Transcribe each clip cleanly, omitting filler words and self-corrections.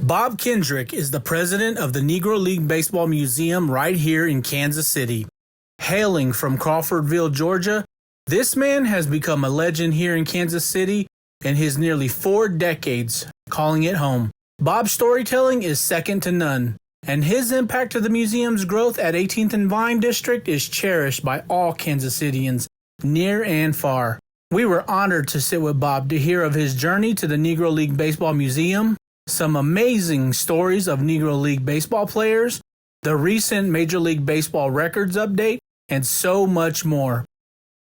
Bob Kendrick is the president of the Negro League Baseball Museum right here in Kansas City. Hailing from Crawdforville, Georgia, this man has become a legend here in Kansas City in his nearly 4 decades calling it home. Bob's storytelling is second to none, and his impact to the museum's growth at 18th and Vine District is cherished by all Kansas Cityans, near and far. We were honored to sit with Bob to hear of his journey to the Negro League Baseball Museum, some amazing stories of Negro League baseball players, the recent Major League Baseball records update, and so much more.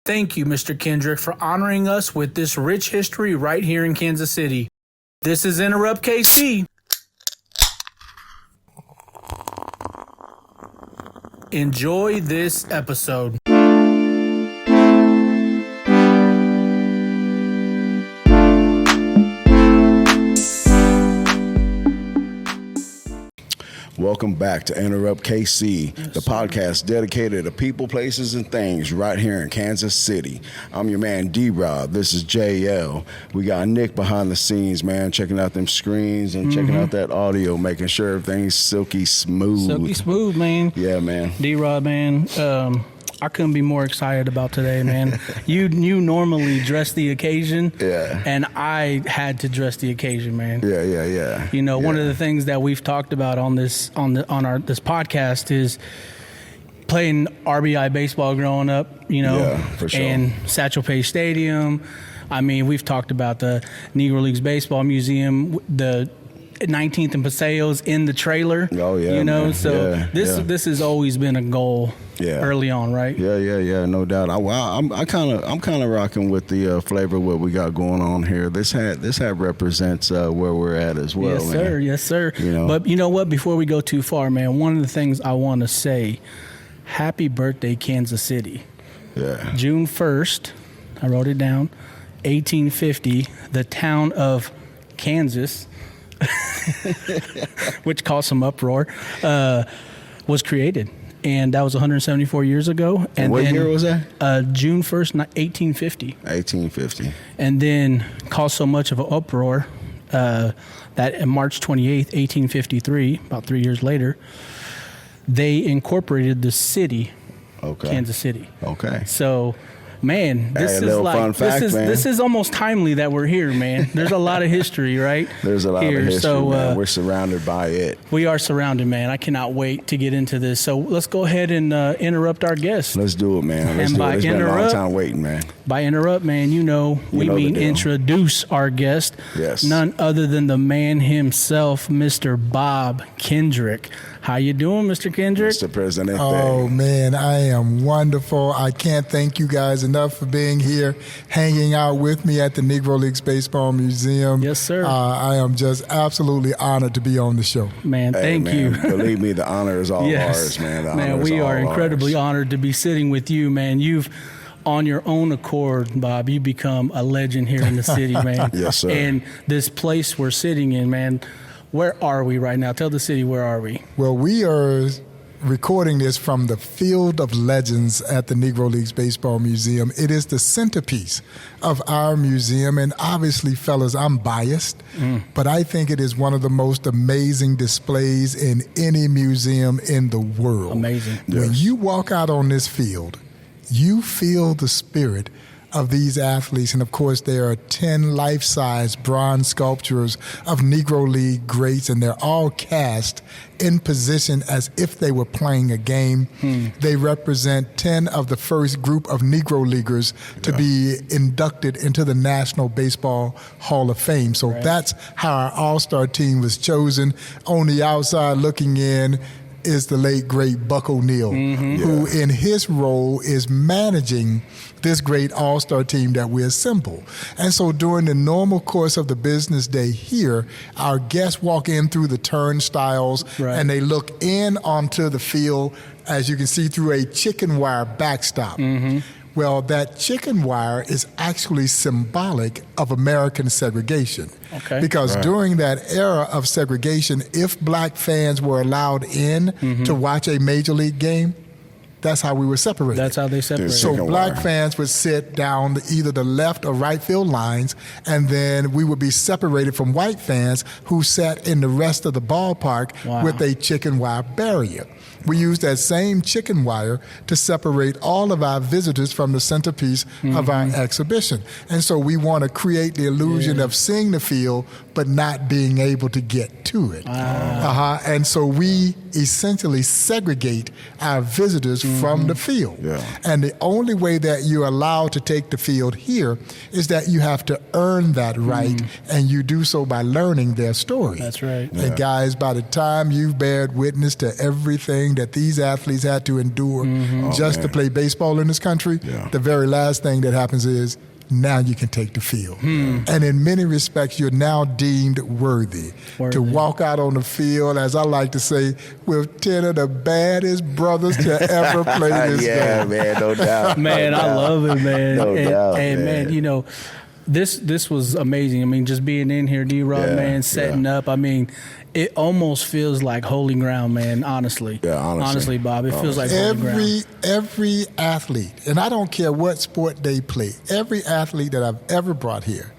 Thank you, Mr. Kendrick, for honoring us with this rich history right here in Kansas City. This is Enterrupt KC. Enjoy this episode. Welcome back to Enterrupt KC, the podcast dedicated to people, places, and things right here in Kansas City. I'm your man, D-Rob. This is JL. We got Nick behind the scenes, man, checking out them screens and checking out that audio, making sure everything's silky smooth. Silky smooth, man. Yeah, man. D-Rob, man. I couldn't be more excited about today, man. You normally dress the occasion, and I had to dress the occasion, man. Yeah. You know, one of the things that we've talked about on this podcast is playing RBI baseball growing up, you know, Yeah, for sure. and Satchel Paige Stadium. I mean, we've talked about the Negro League Baseball Museum, the 19th and Paseos in the trailer. Oh, yeah, you know, man. so this has always been a goal. Yeah. Early on, right? Yeah, no doubt. I'm kind of rocking with the flavor of what we got going on here. This hat represents where we're at as well. Yes, sir. Man. Yes, sir. You know? But you know what? Before we go too far, man, one of the things I want to say, happy birthday, Kansas City. Yeah. June 1st, I wrote it down, 1850, the town of Kansas, which caused some uproar, was created. And that was 174 years ago. And what year was that? June 1st, 1850. 1850. And then caused so much of an uproar that on March 28th, 1853, about 3 years later, they incorporated the city, Kansas City. Okay. So, man, this is little like fun fact, this is almost timely that we're here, man. There's a lot of history, right? There's a lot of history, so, man. We're surrounded by it. We are surrounded, man. I cannot wait to get into this. So let's go ahead and interrupt our guest. Let's do it, man. Let's do it. It's been a long time waiting, man. By interrupt, man, we mean introduce our guest. Yes. None other than the man himself, Mr. Bob Kendrick. How you doing, Mr. Kendrick? Mr. President. Oh, man, I am wonderful. I can't thank you guys enough for being here, hanging out with me at the Negro League Baseball Museum. Yes, sir. I am just absolutely honored to be on the show. Man, thank you. Believe me, the honor is all ours, man. We are incredibly honored to be sitting with you, man. You've, on your own accord, Bob, you become a legend here in the city, man. Yes, sir. And this place we're sitting in, man, where are we right now? Tell the city, where are we? Well, we are recording this from the Field of Legends at the Negro League Baseball Museum. It is the centerpiece of our museum, and obviously, fellas, I'm biased, but I think it is one of the most amazing displays in any museum in the world. Amazing. When you walk out on this field, you feel the spirit of these athletes. And of course, there are 10 life-size bronze sculptures of Negro League greats, and they're all cast in position as if they were playing a game. They represent 10 of the first group of Negro Leaguers to be inducted into the National Baseball Hall of Fame. So that's how our all-star team was chosen. On the outside looking in is the late, great Buck O'Neil, who in his role is managing this great all-star team that we assemble. And so during the normal course of the business day here, our guests walk in through the turnstiles and they look in onto the field, as you can see, through a chicken wire backstop. Well, that chicken wire is actually symbolic of American segregation. Because during that era of segregation, if black fans were allowed in to watch a major league game, That's how we were separated. That's how they separated. So Chicken black wire. fans would sit down either the left or right field lines, and then we would be separated from white fans who sat in the rest of the ballpark Wow. with a chicken wire barrier. We used that same chicken wire to separate all of our visitors from the centerpiece of our exhibition. And so we want to create the illusion of seeing the field but not being able to get to it. And so we essentially segregate our visitors from the field. Yeah. And the only way that you're allowed to take the field here is that you have to earn that right, and you do so by learning their story. That's right. And guys, by the time you've bared witness to everything that these athletes had to endure just to play baseball in this country, the very last thing that happens is now you can take the field. And in many respects, you're now deemed worthy to walk out on the field, as I like to say, with 10 of the baddest brothers to ever play this game. Man, no doubt. Man, I love it, man. No doubt, and man, you know, this was amazing. I mean, just being in here, D-Rod, man, setting up. I mean, it almost feels like holy ground, man, honestly. Yeah, honestly. Bob, it feels like holy ground. Every athlete, and I don't care what sport they play, every athlete that I've ever brought here,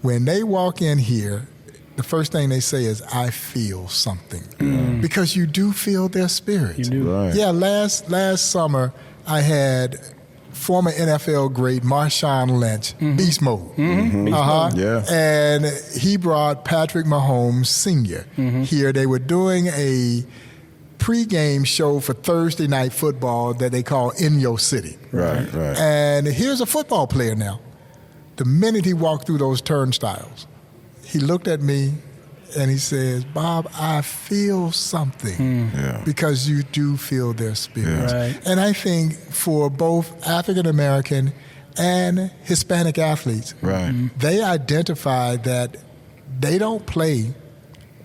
when they walk in here, the first thing they say is, I feel something. Because you do feel their spirit. You do. Right. Yeah, last summer, I had former NFL great Marshawn Lynch, Beast Mode. Yeah. And he brought Patrick Mahomes Sr. here. They were doing a pregame show for Thursday Night Football that they call In Your City. Right. And here's a football player now. The minute he walked through those turnstiles, he looked at me and he says, Bob, I feel something. Because you do feel their spirit. Right. And I think for both African American and Hispanic athletes, they identify that they don't play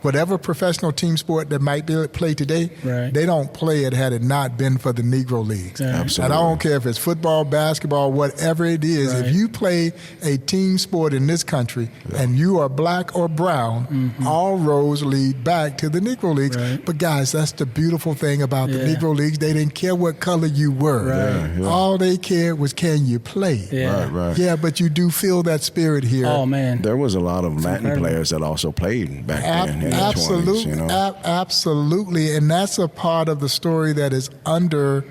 whatever professional team sport that might be played today, they don't play it had it not been for the Negro Leagues. Absolutely. And I don't care if it's football, basketball, whatever it is. If you play a team sport in this country and you are black or brown, all roads lead back to the Negro Leagues. But guys, that's the beautiful thing about the Negro Leagues. They didn't care what color you were. All they cared was, can you play? Yeah, but you do feel that spirit here. Oh, man. There was a lot of Latin players that also played back then. Absolutely, 20s, you know? Absolutely, and that's a part of the story that is under,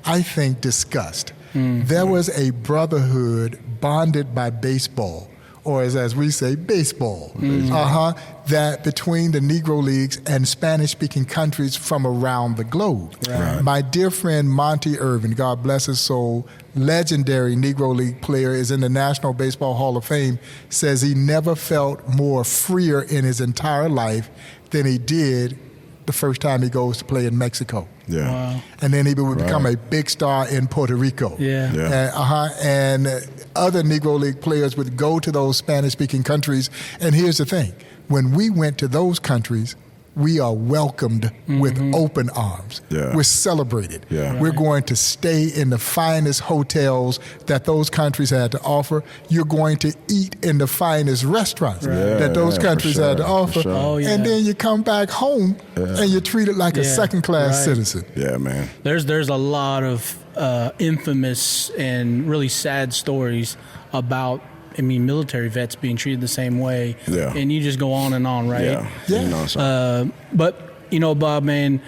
I think, discussed. There was a brotherhood bonded by baseball, or as we say, baseball, that between the Negro Leagues and Spanish-speaking countries from around the globe. My dear friend Monty Irvin, God bless his soul, legendary Negro League player, is in the National Baseball Hall of Fame, says he never felt more freer in his entire life than he did the first time he goes to play in Mexico. Wow. And then he would become a big star in Puerto Rico. And other Negro League players would go to those Spanish-speaking countries. And here's the thing. When we went to those countries, we are welcomed with open arms. We're celebrated. We're going to stay in the finest hotels that those countries had to offer. You're going to eat in the finest restaurants that those countries had to offer. And then you come back home and you're treated like a second-class citizen. Yeah, man. There's a lot of infamous and really sad stories about, I mean, military vets being treated the same way. And you just go on and on, right? You know, but, you know, Bob, man,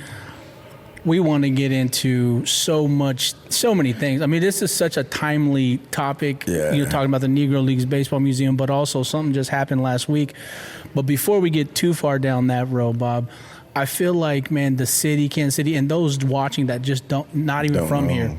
we want to get into so many things. I mean, this is such a timely topic. You're talking about the Negro League Baseball Museum, but also something just happened last week. But before we get too far down that road, Bob, I feel like, man, the city, Kansas City, and those watching that just not even from here.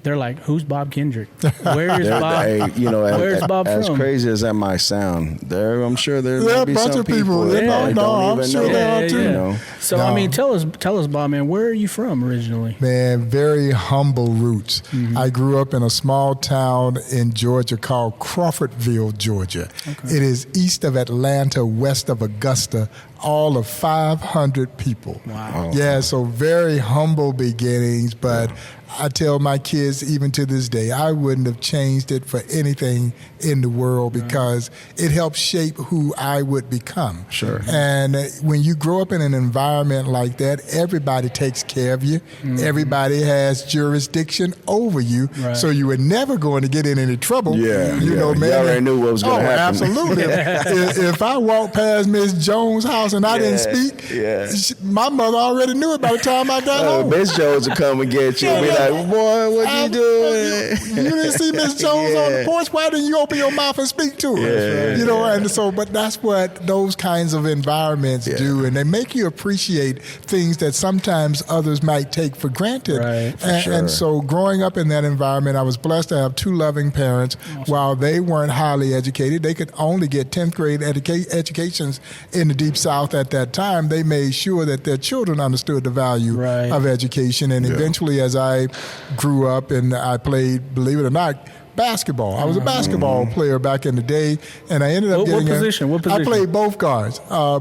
They're like, who's Bob Kendrick? Where is Bob? Where's Bob from? As crazy as that might sound, I'm sure there might be some people that I'm don't even sure know. there are too. You know? So, I mean, tell us, Bob, man, where are you from originally? Man, very humble roots. I grew up in a small town in Georgia called Crawdforville, Georgia. It is east of Atlanta, west of Augusta, all of 500 people. Wow. Yeah, so very humble beginnings, but I tell my kids even to this day, I wouldn't have changed it for anything in the world because it helped shape who I would become. Sure. And when you grow up in an environment like that, everybody takes care of you. Everybody has jurisdiction over you. Right. So you were never going to get in any trouble. Yeah. You know, man. You already knew what was going to happen. Absolutely. if I walked past Miss Jones' house and I didn't speak, my mother already knew it by the time I got home. Miss Jones will come and get you and be like, boy, what you doing? You didn't see Miss Jones on the porch. Why didn't you open your mouth and speak to her? You know, and so, but that's what those kinds of environments do, and they make you appreciate things that sometimes others might take for granted. Right. And so, growing up in that environment, I was blessed to have two loving parents. While they weren't highly educated, they could only get 10th grade educations in the Deep South at that time. They made sure that their children understood the value of education, and eventually, as I grew up and I played, believe it or not, basketball. I was a basketball player back in the day, and I ended up getting what position? I played both guards,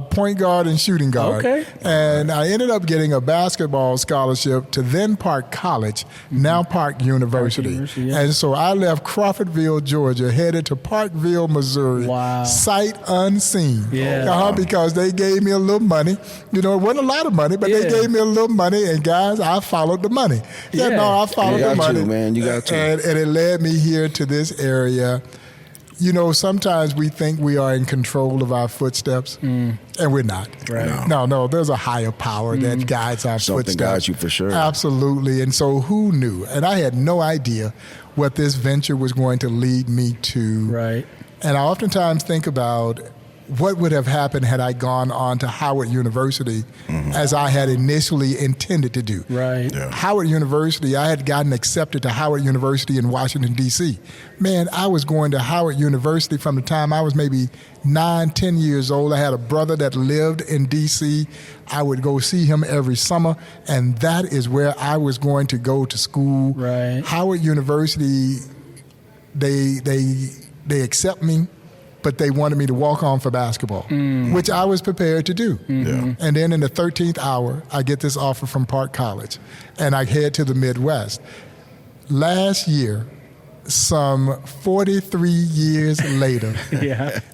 point guard and shooting guard. Okay. And I ended up getting a basketball scholarship to then Park College, now Park University. And so I left Crawdforville, Georgia, headed to Parkville, Missouri. Wow. Sight unseen. Yeah. Because they gave me a little money. You know, it wasn't a lot of money, but they gave me a little money, and guys, I followed the money. I followed the money. You got to. And it led me here to this area. You know, sometimes we think we are in control of our footsteps, and we're not. Right. No, there's a higher power that guides our footsteps. Something guides you for sure. Absolutely. And so who knew? And I had no idea what this venture was going to lead me to. Right. And I oftentimes think about what would have happened had I gone on to Howard University as I had initially intended to do. Right. Yeah. Howard University, I had gotten accepted to Howard University in Washington, D.C. Man, I was going to Howard University from the time I was maybe 9, 10 years old. I had a brother that lived in D.C. I would go see him every summer, and that is where I was going to go to school. Right. Howard University, they accept me, but they wanted me to walk on for basketball, which I was prepared to do. And then in the 13th hour, I get this offer from Park College, and I head to the Midwest. Last year, some 43 years later,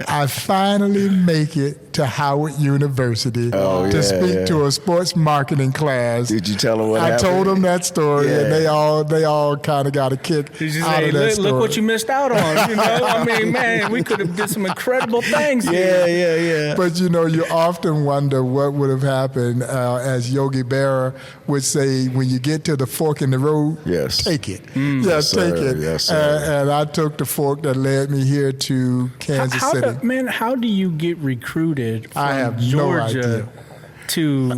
I finally make it to Howard University to speak to a sports marketing class. Did you tell them what happened? I told them that story, and they all kind of got a kick out of that story. Look what you missed out on. You know, I mean, man, we could have did some incredible things. Yeah. But you know, you often wonder what would have happened, as Yogi Berra would say, when you get to the fork in the road, take it. Take it. Yes, sir. And I took the fork that led me here to Kansas City. How do you get recruited from I have Georgia no idea. to...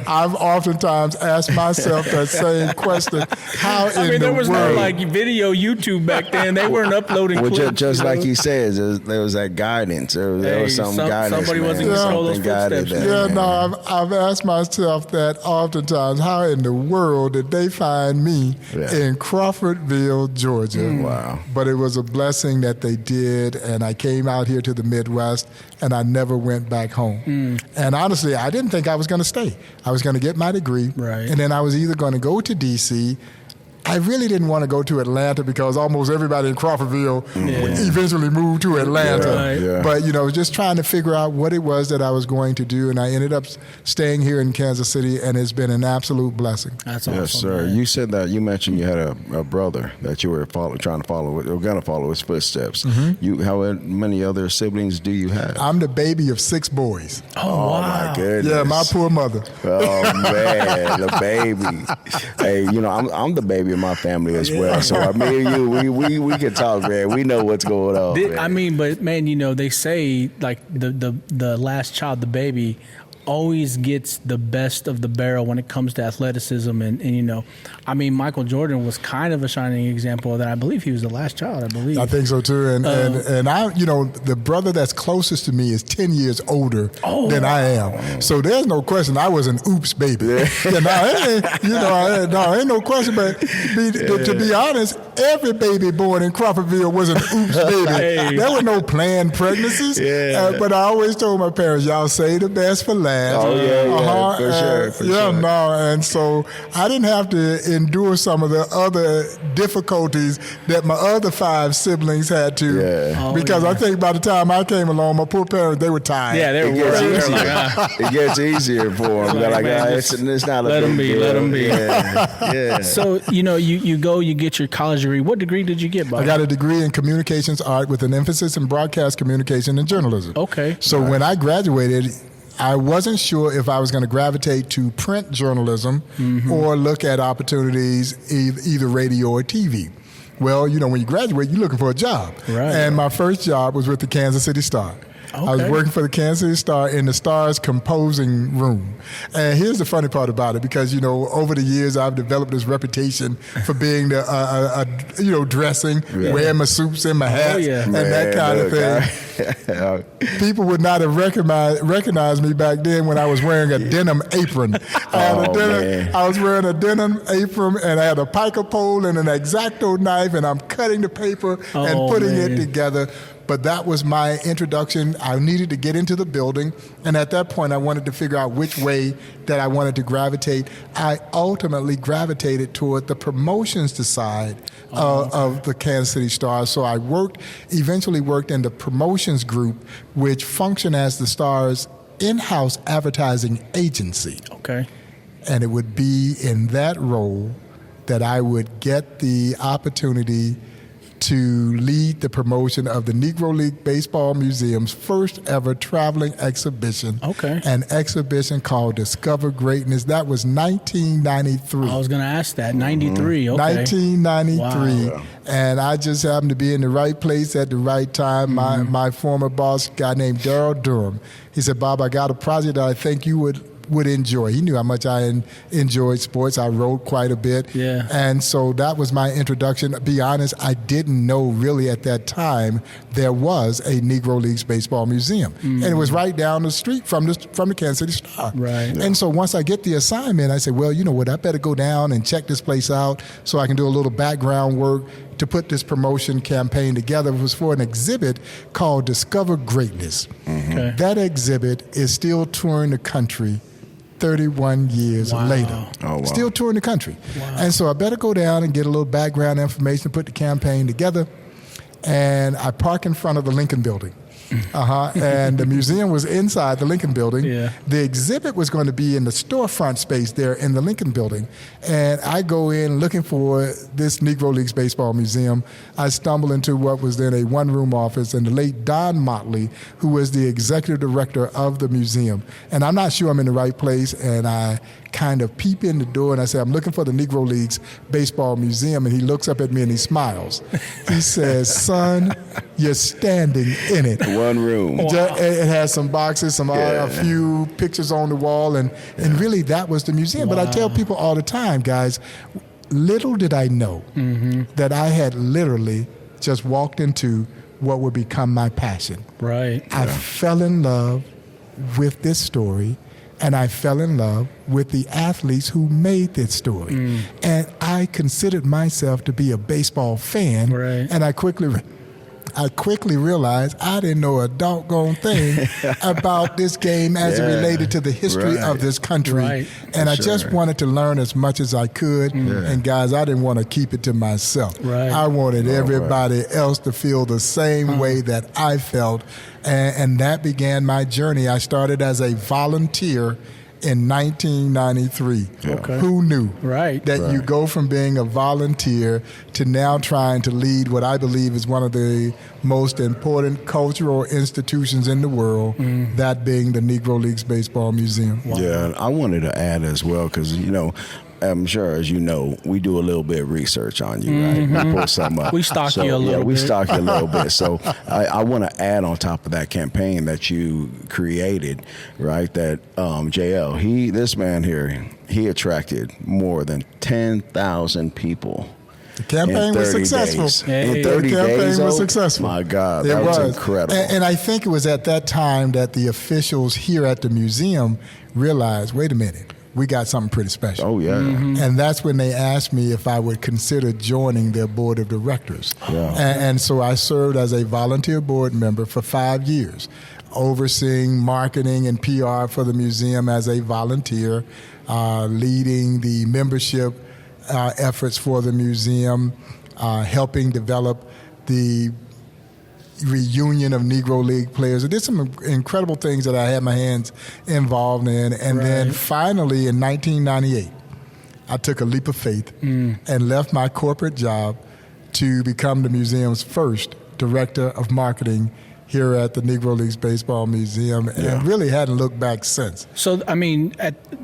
I've oftentimes asked myself that same question. How in the world? There was no video YouTube back then. They weren't uploading clips. Just like he says, there was that guidance. There was some guidance. Somebody wasn't going to control those footsteps. I've asked myself that oftentimes. How in the world did they find me in Crawdforville, Georgia? Wow. But it was a blessing that they did, and I came out here to the Midwest, and I never went back home. And honestly, I didn't think I was going to stay. I was going to get my degree, and then I was either going to go to D.C. I really didn't want to go to Atlanta because almost everybody in Crawdforville eventually moved to Atlanta. But, you know, just trying to figure out what it was that I was going to do, and I ended up staying here in Kansas City, and it's been an absolute blessing. That's awesome. Yes, sir. Man. You said that you mentioned you had a brother that you were trying to follow, or going to follow his footsteps. How many other siblings do you have? I'm the baby of 6 boys. Oh, wow. My goodness. Yeah, my poor mother. Oh, man, the baby. Hey, you know, I'm the baby of my family as well. So I mean, we can talk, man. We know what's going on. I mean, but man, you know, they say like the last child, the baby, always gets the best of the barrel when it comes to athleticism. And you know, I mean, Michael Jordan was kind of a shining example of that. I believe he was the last child, I believe. I think so too. And I, you know, the brother that's closest to me is 10 years older than I am. So there's no question I was an oops baby. Ain't no question. But to be honest, every baby born in Crawdforville was an oops baby. Hey. There were no planned pregnancies. But I always told my parents, y'all save the best for last. For sure. And so I didn't have to endure some of the other difficulties that my other 5 siblings had to, because I think by the time I came along, my poor parents, they were tired. Yeah, they were worried. It gets easier for them. They're like, it's not a big deal. Let them be. Yeah. So, you know, you go, you get your college degree. What degree did you get, Bob? I got a degree in communications art with an emphasis in broadcast communication and journalism. Okay. So when I graduated, I wasn't sure if I was going to gravitate to print journalism or look at opportunities either radio or TV. Well, you know, when you graduate, you're looking for a job. Right. And my first job was with the Kansas City Star. Okay. I was working for the Kansas City Star in the Star's composing room. And here's the funny part about it, because, you know, over the years, I've developed this reputation for being dressing, wearing my suits and my hats and that kind of thing. People would not have recognized me back then when I was wearing a denim apron. I was wearing a denim apron, and I had a piker pole and an X-Acto knife, and I'm cutting the paper and putting it together. But that was my introduction. I needed to get into the building, and at that point, I wanted to figure out which way that I wanted to gravitate. I ultimately gravitated toward the promotions side of the Kansas City Star. So I eventually worked in the promotions group, which functioned as the Star's in-house advertising agency. Okay. And it would be in that role that I would get the opportunity to lead the promotion of the Negro League Baseball Museum's first ever traveling exhibition. Okay. An exhibition called Discover Greatness. That was 1993. I was going to ask that. 93. Okay. 1993. Wow. And I just happened to be in the right place at the right time. My former boss, a guy named Daryl Durham, he said, Bob, I got a project that I think you would enjoy. He knew how much I enjoyed sports. I wrote quite a bit. Yeah. And so that was my introduction. To be honest, I didn't know really at that time there was a Negro League Baseball Museum. And it was right down the street from the Kansas City Star. Right. And so once I get the assignment, I said, well, you know what, I better go down and check this place out so I can do a little background work to put this promotion campaign together. It was for an exhibit called Discover Greatness. Okay. That exhibit is still touring the country 31 years later. Oh, wow. Still touring the country. Wow. And so I better go down and get a little background information, put the campaign together. And I park in front of the Lincoln Building. And the museum was inside the Lincoln Building. Yeah. The exhibit was going to be in the storefront space there in the Lincoln Building. And I go in looking for this Negro League Baseball Museum. I stumble into what was then a one-room office, and the late Don Motley, who was the executive director of the museum. And I'm not sure I'm in the right place, and I kind of peep in the door, and I say, I'm looking for the Negro Leagues Baseball Museum. And he looks up at me and he smiles. He says, son, you're standing in it. One room. Wow. It has some boxes, a few pictures on the wall, and really that was the museum. Wow. But I tell people all the time, guys, little did I know that I had literally just walked into what would become my passion. Right. I fell in love with this story, and I fell in love with the athletes who made this story. And I considered myself to be a baseball fan, and I quickly realized I didn't know a doggone thing about this game as it related to the history of this country. And I just wanted to learn as much as I could. And guys, I didn't want to keep it to myself. I wanted everybody else to feel the same way that I felt. And that began my journey. I started as a volunteer in 1993. Who knew that you go from being a volunteer to now trying to lead what I believe is one of the most important cultural institutions in the world, that being the Negro Leagues Baseball Museum. Yeah, I wanted to add as well, because, you know, I'm sure, as you know, we do a little bit of research on you, right? We pull something up. We stalk you a little bit. Yeah, we stalk you a little bit. So I want to add on top of that campaign that you created, right? That JL, this man here, he attracted more than 10,000 people. The campaign was successful. In 30 the campaign days, was successful. My God, that was incredible. And I think it was at that time that the officials here at the museum realized, wait a minute, we got something pretty special. Oh, yeah. And that's when they asked me if I would consider joining their board of directors. Yeah. And so I served as a volunteer board member for 5 years, overseeing marketing and PR for the museum as a volunteer, leading the membership efforts for the museum, helping develop the reunion of Negro League players. I did some incredible things that I had my hands involved in. And then finally in 1998, I took a leap of faith and left my corporate job to become the museum's first director of marketing here at the Negro League Baseball Museum, and really hadn't looked back since. So, I mean,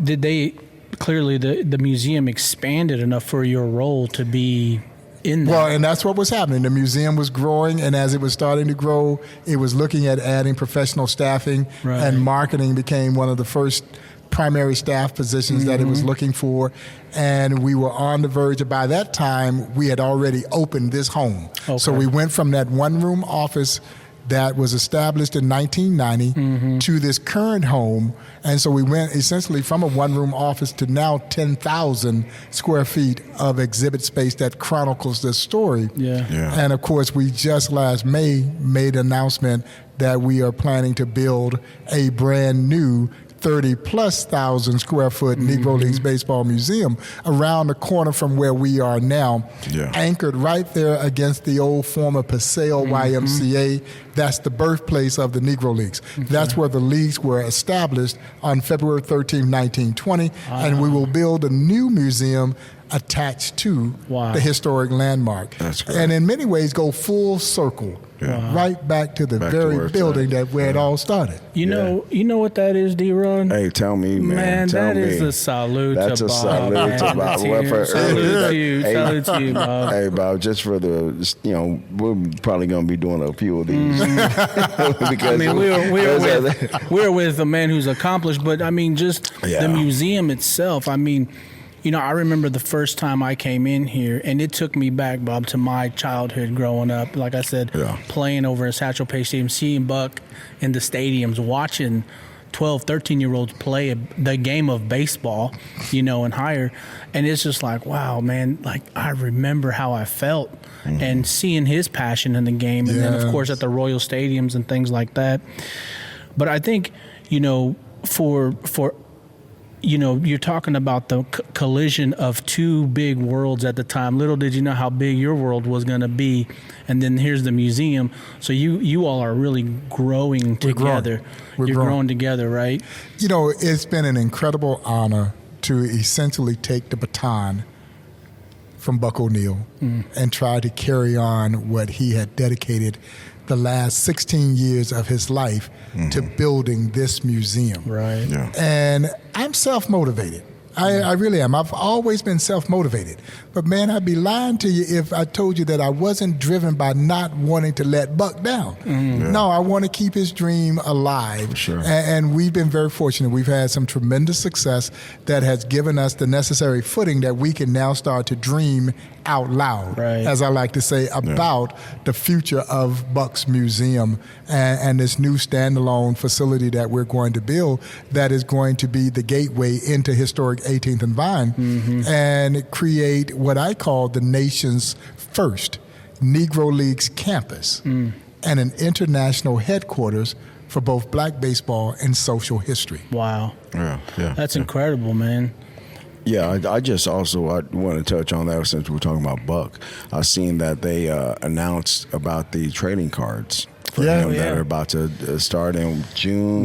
did they clearly the museum expanded enough for your role to be in that? Well, and that's what was happening. The museum was growing, and as it was starting to grow, it was looking at adding professional staffing, and marketing became one of the first primary staff positions that it was looking for. And we were on the verge. By that time, we had already opened this home. Okay. So we went from that one-room office that was established in 1990 to this current home. And so we went essentially from a one-room office to now 10,000 square feet of exhibit space that chronicles this story. And of course, we just last May made an announcement that we are planning to build a brand new 30-plus thousand square foot Negro League Baseball Museum around the corner from where we are now, anchored right there against the old former Paseo YMCA. That's the birthplace of the Negro Leagues. That's where the leagues were established on February 13, 1920, and we will build a new museum attached to the historic landmark. That's great. And in many ways go full circle, right back to the very building where it all started. You know what that is, D-Ron? Hey, tell me, man. Tell that me. is a salute That's to a Bob. salute to Bob. Salute to you. Salute to you, Bob. Hey, Bob, just for the, we're probably going to be doing a few of these. Because I mean, we're with a man who's accomplished, but I mean, just the museum itself. I mean, I remember the first time I came in here, and it took me back, Bob, to my childhood growing up. Like I said, playing over in Satchel Paige Stadium, seeing Buck in the stadiums, watching 12, 13-year-olds play the game of baseball, and higher. And it's just like, wow, man, like I remember how I felt and seeing his passion in the game. And then, of course, at the Royal Stadiums and things like that. But I think, for you're talking about the collision of two big worlds at the time. Little did you know how big your world was going to be. And then here's the museum. So you all are really growing together. You're growing together, right? It's been an incredible honor to essentially take the baton from Buck O'Neil and try to carry on what he had dedicated the last 16 years of his life to building this museum. Right. Yeah. And I'm self-motivated. I really am. I've always been self-motivated. But, man, I'd be lying to you if I told you that I wasn't driven by not wanting to let Buck down. No, I want to keep his dream alive. For sure. And we've been very fortunate. We've had some tremendous success that has given us the necessary footing that we can now start to dream out loud, as I like to say, about the future of Buck's Museum and this new standalone facility that we're going to build that is going to be the gateway into historic 18th and Vine and create what I call the nation's first Negro Leagues campus and an international headquarters for both black baseball and social history. Wow. That's incredible, man. Yeah, I just also I want to touch on that since we're talking about Buck. I've seen that they announced about the trading cards for him that are about to start in June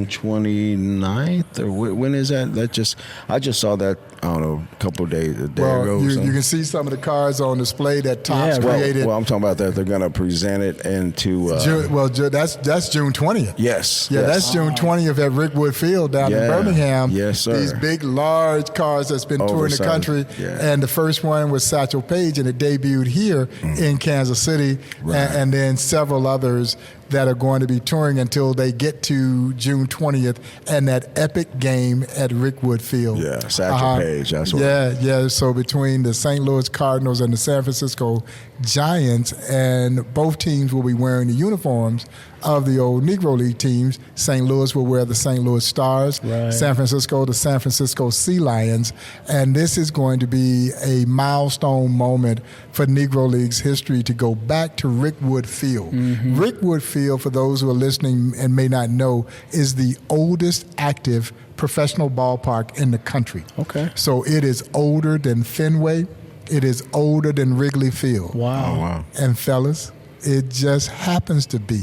29th, or when is that? I just saw that, I don't know, a couple of days ago. You can see some of the cars on display that Topps created. Well, I'm talking about that they're going to present it into. That's June 20th. Yes. That's June 20th at Rickwood Field down in Birmingham. Yes, sir. These big, large cars that's been touring the country. Yeah. And the first one was Satchel Paige, and it debuted here in Kansas City. Right. And then several others that are going to be touring until they get to June 20th and that epic game at Rickwood Field. Yeah, Satchel Paige, that's what. Yeah. So between the St. Louis Cardinals and the San Francisco Giants, and both teams will be wearing the uniforms of the old Negro League teams. St. Louis will wear the St. Louis Stars, San Francisco, the San Francisco Sea Lions, and this is going to be a milestone moment for Negro League's history to go back to Rickwood Field. Rickwood Field, for those who are listening and may not know, is the oldest active professional ballpark in the country. Okay. So it is older than Fenway. It is older than Wrigley Field. Wow. Oh, wow. And fellas, it just happens to be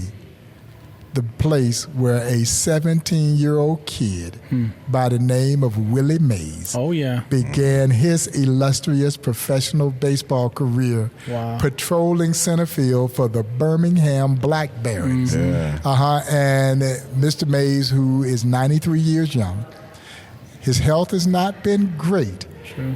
the place where a 17-year-old kid by the name of Willie Mays began his illustrious professional baseball career patrolling center field for the Birmingham Black Barons. And Mr. Mays, who is 93 years young, his health has not been great.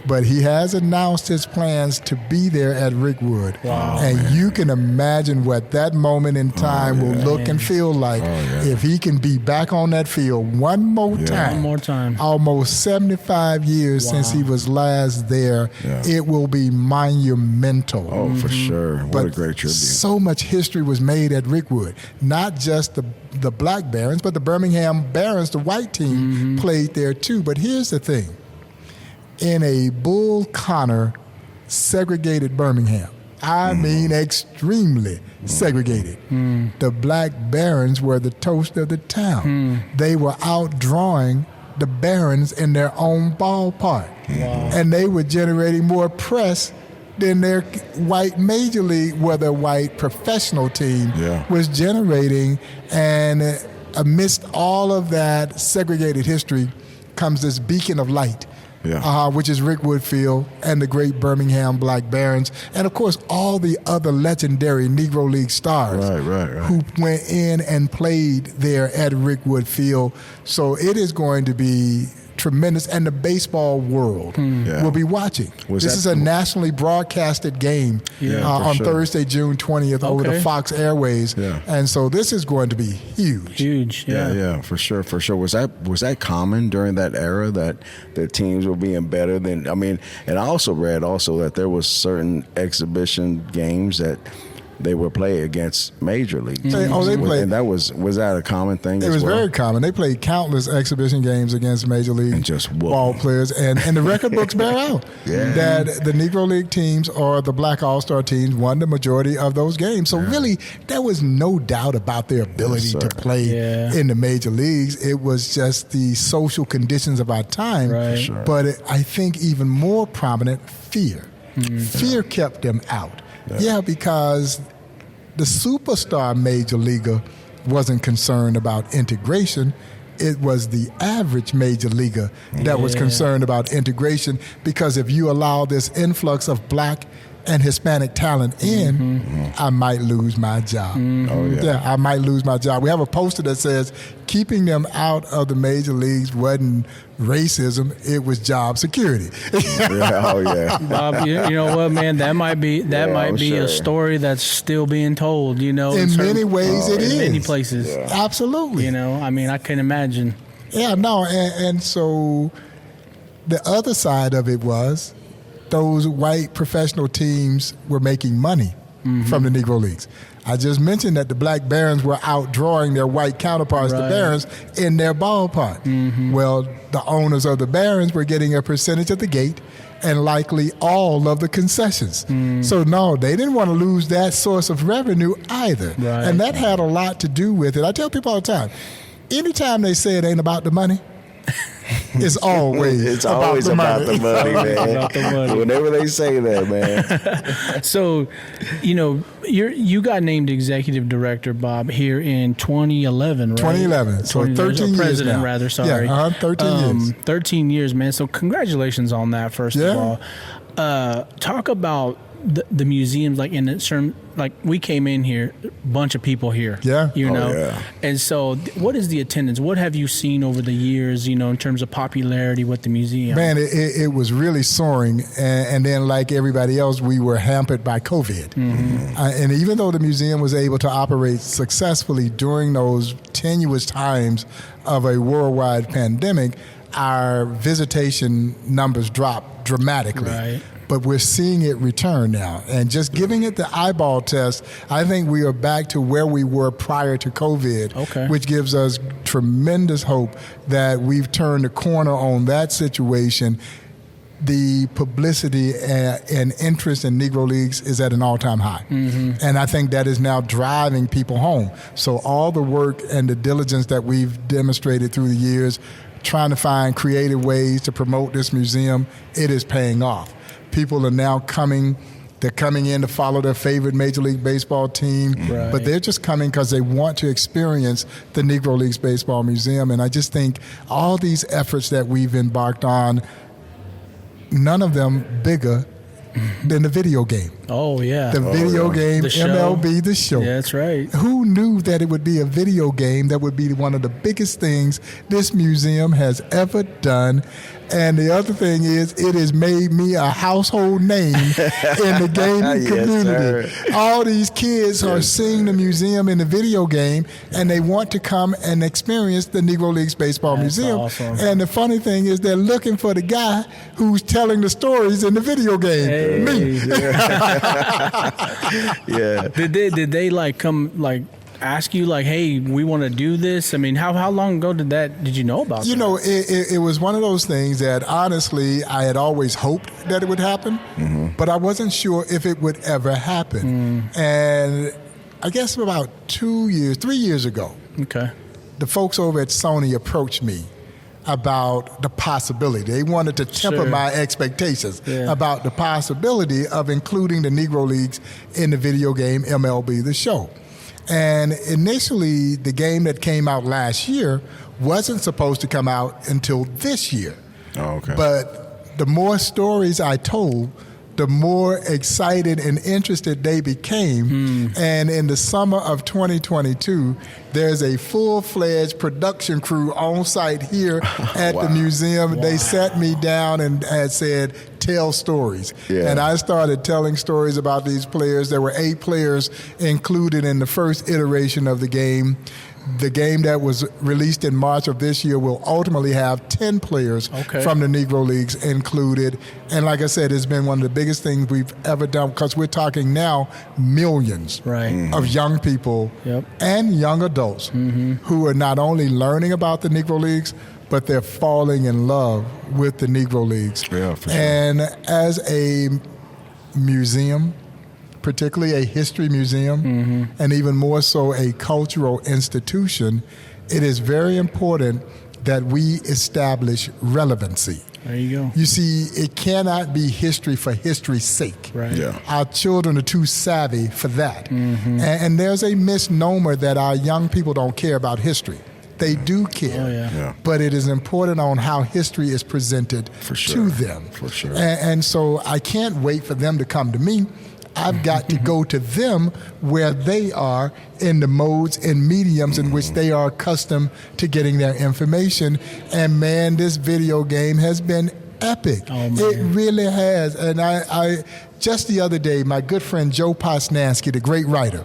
But he has announced his plans to be there at Rickwood. And you can imagine what that moment in time will look and feel like if he can be back on that field one more time. Almost 75 years since he was last there. It will be monumental. Oh, for sure. What a great tribute. So much history was made at Rickwood. Not just the Black Barons, but the Birmingham Barons, the white team, played there too. But here's the thing. In a Bull Connor segregated Birmingham, I mean extremely segregated, the Black Barons were the toast of the town. They were outdrawing the Barons in their own ballpark. And they were generating more press than their white major league, their white professional team was generating. And amidst all of that segregated history comes this beacon of light. Which is Rickwood Field and the great Birmingham Black Barons, and of course all the other legendary Negro League stars who went in and played there at Rickwood Field. So it is going to be tremendous, and the baseball world will be watching. This is a nationally broadcasted game on Thursday, June 20th over the Fox Airways, and so this is going to be huge. For sure. Was that common during that era that the teams were being better than? I mean, and I also read that there was certain exhibition games that they would play against major league teams. They played. And was that a common thing? It was very common. They played countless exhibition games against major league ball players, and the record books bear out that the Negro League teams or the Black All-Star teams won the majority of those games. So really, there was no doubt about their ability to play in the major leagues. It was just the social conditions of our time. But I think even more prominent, fear. Fear kept them out. Because the superstar major leaguer wasn't concerned about integration. It was the average major leaguer that was concerned about integration, because if you allow this influx of black and Hispanic talent in, I might lose my job. I might lose my job. We have a poster that says, keeping them out of the major leagues wasn't racism, it was job security. Bob, you know what, man? That might be a story that's still being told. In many ways, it is. In many places, absolutely. I mean, I can imagine. And so the other side of it was those white professional teams were making money from the Negro Leagues. I just mentioned that the Black Barons were outdrawing their white counterparts, the Barons, in their ballpark. Well, the owners of the Barons were getting a percentage of the gate and likely all of the concessions. So no, they didn't want to lose that source of revenue either. And that had a lot to do with it. I tell people all the time, anytime they say it ain't about the money, It's always about the money, man. About the money. Whenever they say that, man. So, you got named executive director, Bob, here in 2011, right? 2011. So 13 years president, now. rather. Sorry. Yeah, 13 years. 13 years, man. So congratulations on that. First of all, talk about the museums, like in certain, like we came in here, a bunch of people here. Yeah. And so what is the attendance? What have you seen over the years, in terms of popularity with the museum? Man, it was really soaring. And then like everybody else, we were hampered by COVID. And even though the museum was able to operate successfully during those tenuous times of a worldwide pandemic, our visitation numbers dropped dramatically. Right. But we're seeing it return now. And just giving it the eyeball test, I think we are back to where we were prior to COVID, which gives us tremendous hope that we've turned the corner on that situation. The publicity and interest in Negro Leagues is at an all-time high. And I think that is now driving people home. So all the work and the diligence that we've demonstrated through the years, trying to find creative ways to promote this museum, it is paying off. People are now coming. They're coming in to follow their favorite Major League Baseball team, but they're just coming because they want to experience the Negro League Baseball Museum. And I just think all these efforts that we've embarked on, none of them bigger than the video game. Oh, yeah. The video game, The show. MLB The Show. Yeah, that's right. Who knew that it would be a video game that would be one of the biggest things this museum has ever done? And the other thing is, it has made me a household name in the gaming community. Sir. All these kids are seeing the museum in the video game, and they want to come and experience the Negro League Baseball Museum. Awesome. And the funny thing is, they're looking for the guy who's telling the stories in the video game. Me. Yeah. Did they like come like ask you like, hey, we want to do this? I mean, how long ago did you know about that? It was one of those things that honestly I had always hoped that it would happen, but I wasn't sure if it would ever happen. And I guess about 3 years ago, the folks over at Sony approached me about the possibility. They wanted to temper my expectations about the possibility of including the Negro Leagues in the video game MLB The Show. And initially, the game that came out last year wasn't supposed to come out until this year. Oh, okay. But the more stories I told, the more excited and interested they became. And in the summer of 2022, there's a full-fledged production crew on site here at the museum. They sat me down and had said, tell stories. And I started telling stories about these players. There were 8 players included in the first iteration of the game. The game that was released in March of this year will ultimately have 10 players from the Negro Leagues included. And like I said, it's been one of the biggest things we've ever done, because we're talking now millions of young people and young adults who are not only learning about the Negro Leagues, but they're falling in love with the Negro Leagues. Yeah, for sure. And as a museum, particularly a history museum, and even more so a cultural institution, it is very important that we establish relevancy. There you go. You see, it cannot be history for history's sake. Right. Yeah. Our children are too savvy for that. And there's a misnomer that our young people don't care about history. They do care, but it is important on how history is presented to them. For sure. And so I can't wait for them to come to me. I've got to go to them where they are in the modes and mediums in which they are accustomed to getting their information. And man, this video game has been epic. It really has. And I just the other day, my good friend Joe Posnanski, the great writer,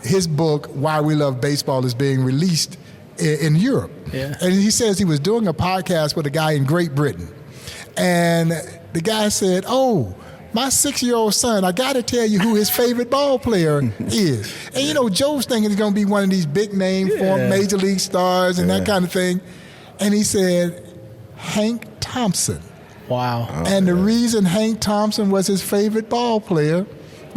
his book, Why We Love Baseball, is being released in Europe. And he says he was doing a podcast with a guy in Great Britain. And the guy said, my 6-year-old son, I got to tell you who his favorite ball player is. And, you know, Joe's thinking he's going to be one of these big name former major league stars and that kind of thing. And he said, Hank Thompson. Wow. And the reason Hank Thompson was his favorite ball player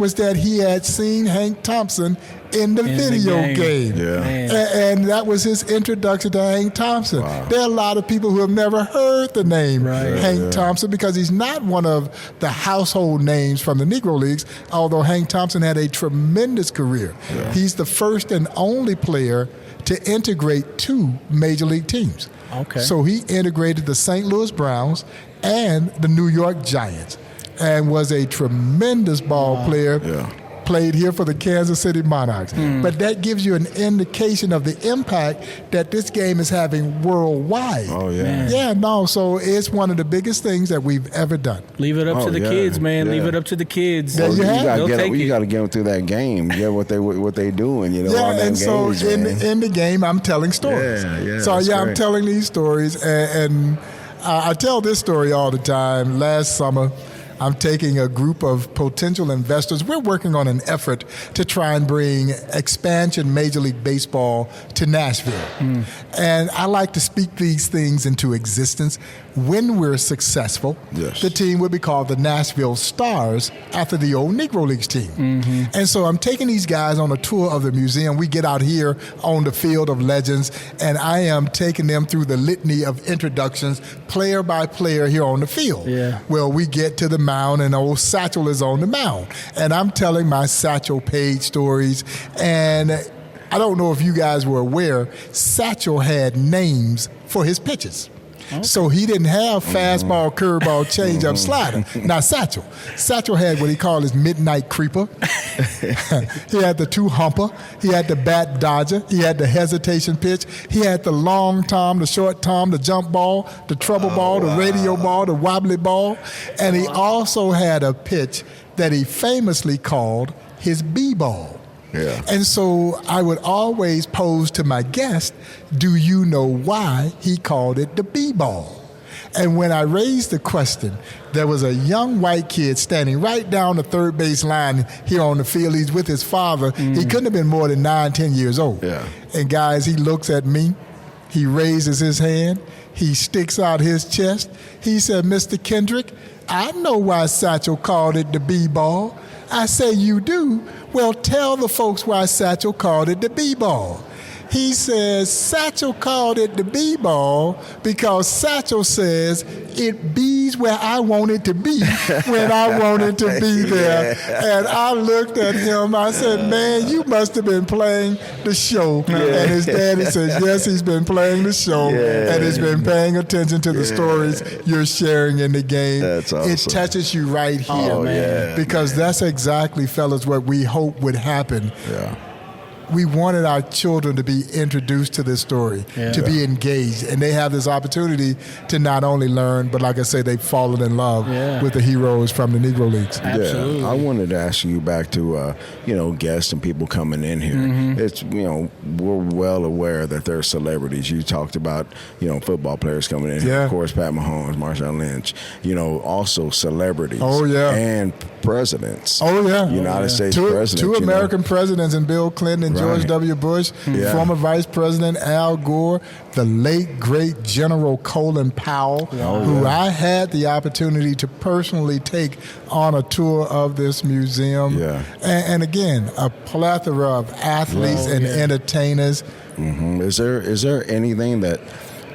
was that he had seen Hank Thompson in the video game. Yeah. And that was his introduction to Hank Thompson. Wow. There are a lot of people who have never heard the name Hank Thompson because he's not one of the household names from the Negro Leagues, although Hank Thompson had a tremendous career. Yeah. He's the first and only player to integrate 2 major league teams. Okay. So he integrated the St. Louis Browns and the New York Giants and was a tremendous ball player. Yeah. Played here for the Kansas City Monarchs. But that gives you an indication of the impact that this game is having worldwide. Oh, yeah. Man. Yeah, no, so it's one of the biggest things that we've ever done. Leave it up to the kids, man. Leave it up to the kids. There you have it. You got to get them through that game. Get what they doing, you know. Yeah, and so in the game, I'm telling stories. Yeah, so great. I'm telling these stories, and I tell this story all the time. Last summer, I'm taking a group of potential investors. We're working on an effort to try and bring expansion Major League Baseball to Nashville. And I like to speak these things into existence. When we're successful, the team would be called the Nashville Stars after the old Negro Leagues team. And so I'm taking these guys on a tour of the museum. We get out here on the Field of Legends, and I am taking them through the litany of introductions, player by player here on the field. Yeah. Well, we get to the mound, and old Satchel is on the mound. And I'm telling my Satchel Paige stories, and I don't know if you guys were aware, Satchel had names for his pitches. Okay. So he didn't have fastball, curveball, changeup, slider. Now Satchel had what he called his midnight creeper. He had the 2-humper. He had the bat dodger. He had the hesitation pitch. He had the long tom, the short tom, the jump ball, the trouble ball, the radio ball, the wobbly ball. And he also had a pitch that he famously called his B-ball. Yeah. And so I would always pose to my guest, do you know why he called it the B-ball? And when I raised the question, there was a young white kid standing right down the third base line here on the field. He's with his father. He couldn't have been more than 9, 10 years old. Yeah. And guys, he looks at me. He raises his hand. He sticks out his chest. He said, Mr. Kendrick, I know why Satchel called it the B-ball. I say, you do? Well, tell the folks why Satchel called it the B-ball. He says Satchel called it the B-ball because Satchel says it bees where I want it to be when I want it to be there. And I looked at him. I said, man, you must have been playing the show. And his daddy says, yes, he's been playing the show and has been paying attention to the stories you're sharing in the game. That's awesome. It touches you right here because that's exactly, fellas, what we hope would happen. Yeah. We wanted our children to be introduced to this story, to be engaged, and they have this opportunity to not only learn, but like I say, they've fallen in love with the heroes from the Negro Leagues. Absolutely. Yeah, I wanted to ask you back to guests and people coming in here. It's we're well aware that there are celebrities. You talked about football players coming in here. Of course, Pat Mahomes, Marshawn Lynch. Also celebrities. Oh yeah, and presidents. Oh yeah, United States presidents. Two American presidents, and Bill Clinton and George W. Bush, former Vice President Al Gore, the late, great General Colin Powell, who I had the opportunity to personally take on a tour of this museum. Yeah. And again, a plethora of athletes and entertainers. Is there anything that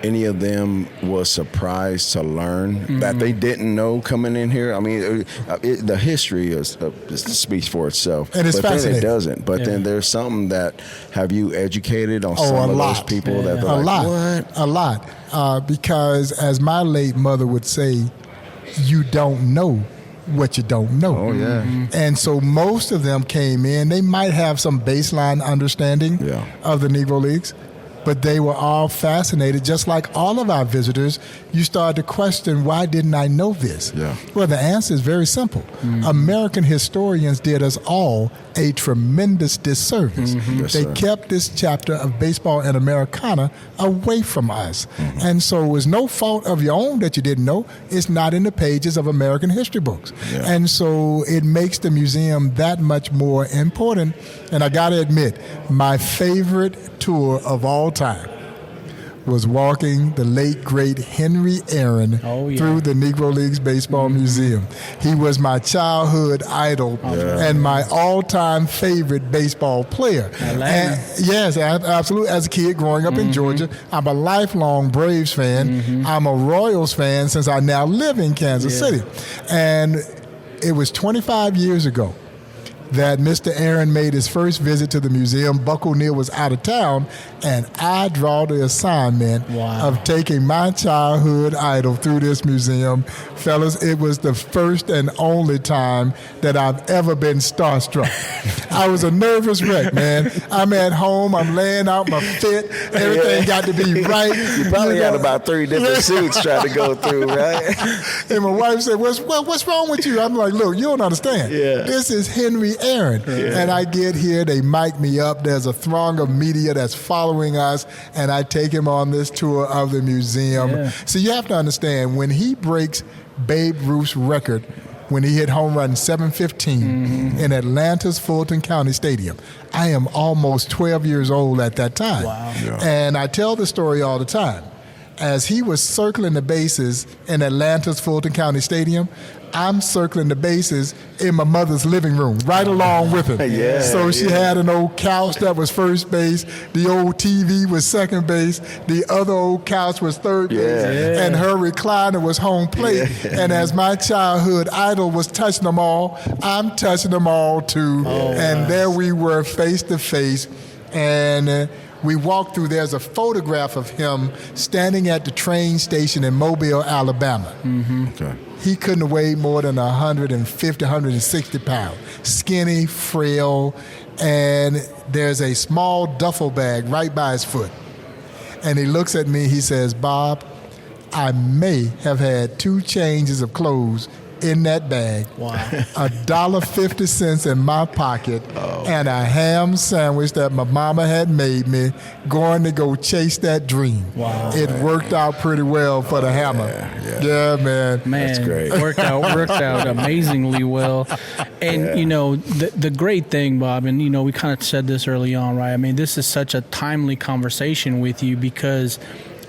any of them was surprised to learn that they didn't know coming in here? I mean, the history speaks for itself. And it's fascinating. Then it doesn't. But then there's something that have you educated on some of those people that they're a lot. Because as my late mother would say, you don't know what you don't know. Oh, yeah. And so most of them came in. They might have some baseline understanding of the Negro Leagues, but they were all fascinated. Just like all of our visitors, you start to question, why didn't I know this? Yeah. Well, the answer is very simple. American historians did us all a tremendous disservice. They kept this chapter of baseball and Americana away from us. And so it was no fault of your own that you didn't know. It's not in the pages of American history books. And so it makes the museum that much more important. And I got to admit, my favorite tour of all time was walking the late, great Henry Aaron through the Negro League Baseball Museum. He was my childhood idol and my all-time favorite baseball player. And, yes, absolutely. As a kid growing up in Georgia, I'm a lifelong Braves fan. I'm a Royals fan since I now live in Kansas City. And it was 25 years ago that Mr. Aaron made his first visit to the museum. Buck O'Neill was out of town, and I draw the assignment of taking my childhood idol through this museum. Fellas, it was the first and only time that I've ever been starstruck. I was a nervous wreck, man. I'm at home, I'm laying out my fit, everything got to be right. You probably had about 3 different suits trying to go through, right? And my wife said, what's wrong with you? I'm like, look, you don't understand. This is Henry Aaron. And I get here, they mic me up. There's a throng of media that's following us, and I take him on this tour of the museum. So you have to understand, when he breaks Babe Ruth's record, when he hit home run 715 in Atlanta's Fulton County Stadium, I am almost 12 years old at that time. And I tell the story all the time. As he was circling the bases in Atlanta's Fulton County Stadium, I'm circling the bases in my mother's living room, right along with him. So she had an old couch that was first base. The old TV was second base. The other old couch was third base. And her recliner was home plate. And as my childhood idol was touching them all, I'm touching them all too. And there we were face to face. And we walked through, there's a photograph of him standing at the train station in Mobile, Alabama. He couldn't have weighed more than 150, 160 pounds. Skinny, frail, and there's a small duffel bag right by his foot. And he looks at me, he says, Bob, I may have had 2 changes of clothes in that bag, $1.50 in my pocket, and a ham sandwich that my mama had made me, going to go chase that dream. It worked out pretty well for the hammer. Man. That's great. Worked out amazingly well. And, you know, the great thing, Bob, and, you know, we kind of said this early on, right? I mean, this is such a timely conversation with you because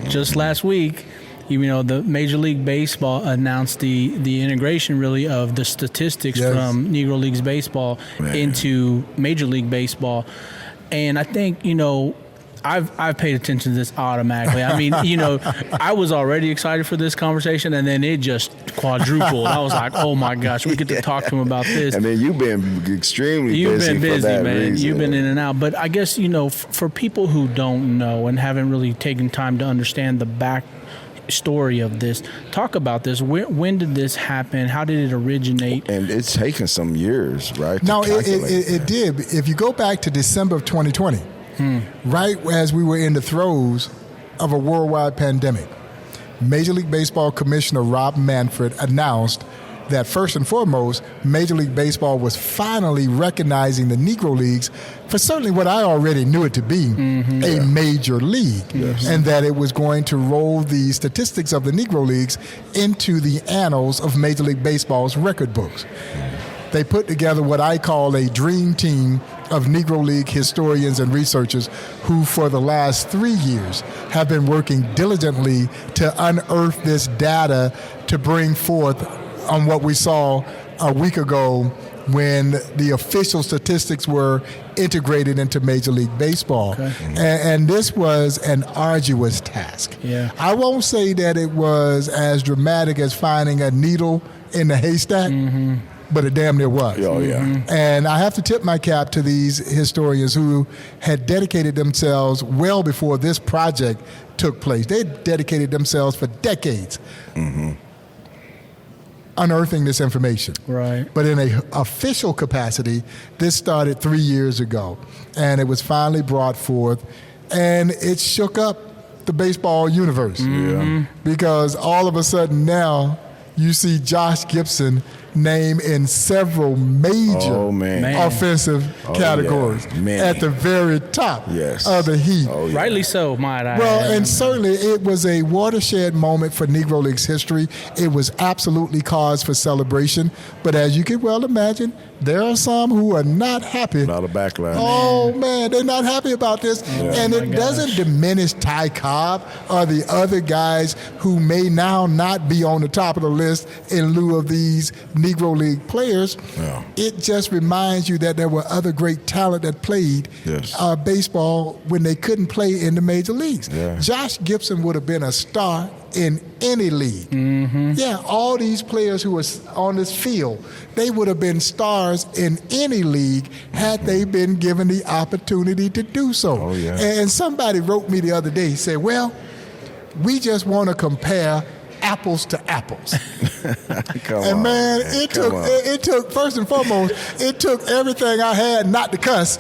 just last week, you know, the Major League Baseball announced the integration, really, of the statistics from Negro League Baseball into Major League Baseball. And I think, you know, I've paid attention to this automatically. I mean, you know, I was already excited for this conversation, and then it just quadrupled. I was like, oh my gosh, we get to talk to him about this. And then you've been extremely busy. You've been busy, for that man. reason. You've been in and out. But I guess, you know, for people who don't know and haven't really taken time to understand the back story of this, talk about this. When did this happen? How did it originate? And it's taken some years, right? No, it did. If you go back to December of 2020, right as we were in the throes of a worldwide pandemic, Major League Baseball Commissioner Rob Manfred announced that first and foremost, Major League Baseball was finally recognizing the Negro Leagues for certainly what I already knew it to be, a major league, and that it was going to roll the statistics of the Negro Leagues into the annals of Major League Baseball's record books. They put together what I call a dream team of Negro League historians and researchers who for the last 3 years have been working diligently to unearth this data to bring forth on what we saw a week ago when the official statistics were integrated into Major League Baseball. And this was an arduous task. I won't say that it was as dramatic as finding a needle in the haystack, but it damn near was. And I have to tip my cap to these historians who had dedicated themselves well before this project took place. They dedicated themselves for decades unearthing this information. But in an official capacity, this started 3 years ago, and it was finally brought forth, and it shook up the baseball universe. Because all of a sudden now, you see Josh Gibson name in several major offensive categories at the very top of the heap. Rightly so, might I Well, and certainly it was a watershed moment for Negro League's history. It was absolutely cause for celebration. But as you can well imagine, there are some who are not happy. A lot of backlash. Oh, man, they're not happy about this. And it doesn't diminish Ty Cobb or the other guys who may now not be on the top of the list in lieu of these Negro League players. It just reminds you that there were other great talent that played baseball when they couldn't play in the major leagues. Josh Gibson would have been a star in any league. All these players who were on this field, they would have been stars in any league had they been given the opportunity to do so. And somebody wrote me the other day, said, well, we just want to compare apples to apples. Man, it took first and foremost, it took everything I had not to cuss.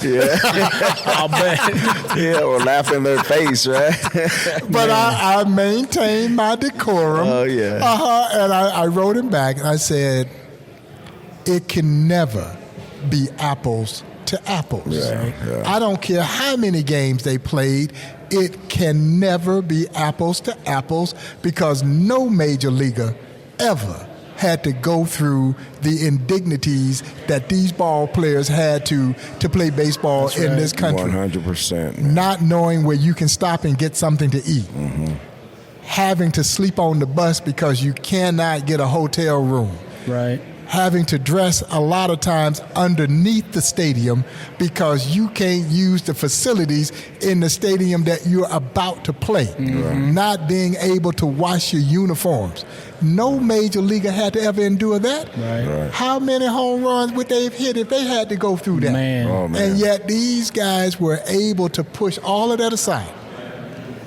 I'll bet. Or laugh in their face, right? But I maintained my decorum. And I wrote him back and I said, it can never be apples to apples. I don't care how many games they played. It can never be apples to apples because no major leaguer ever had to go through the indignities that these ball players had to play baseball in this country. 100%. Not knowing where you can stop and get something to eat. Having to sleep on the bus because you cannot get a hotel room. Having to dress a lot of times underneath the stadium because you can't use the facilities in the stadium that you're about to play. Not being able to wash your uniforms. No major leaguer had to ever endure that. How many home runs would they have hit if they had to go through that? And yet these guys were able to push all of that aside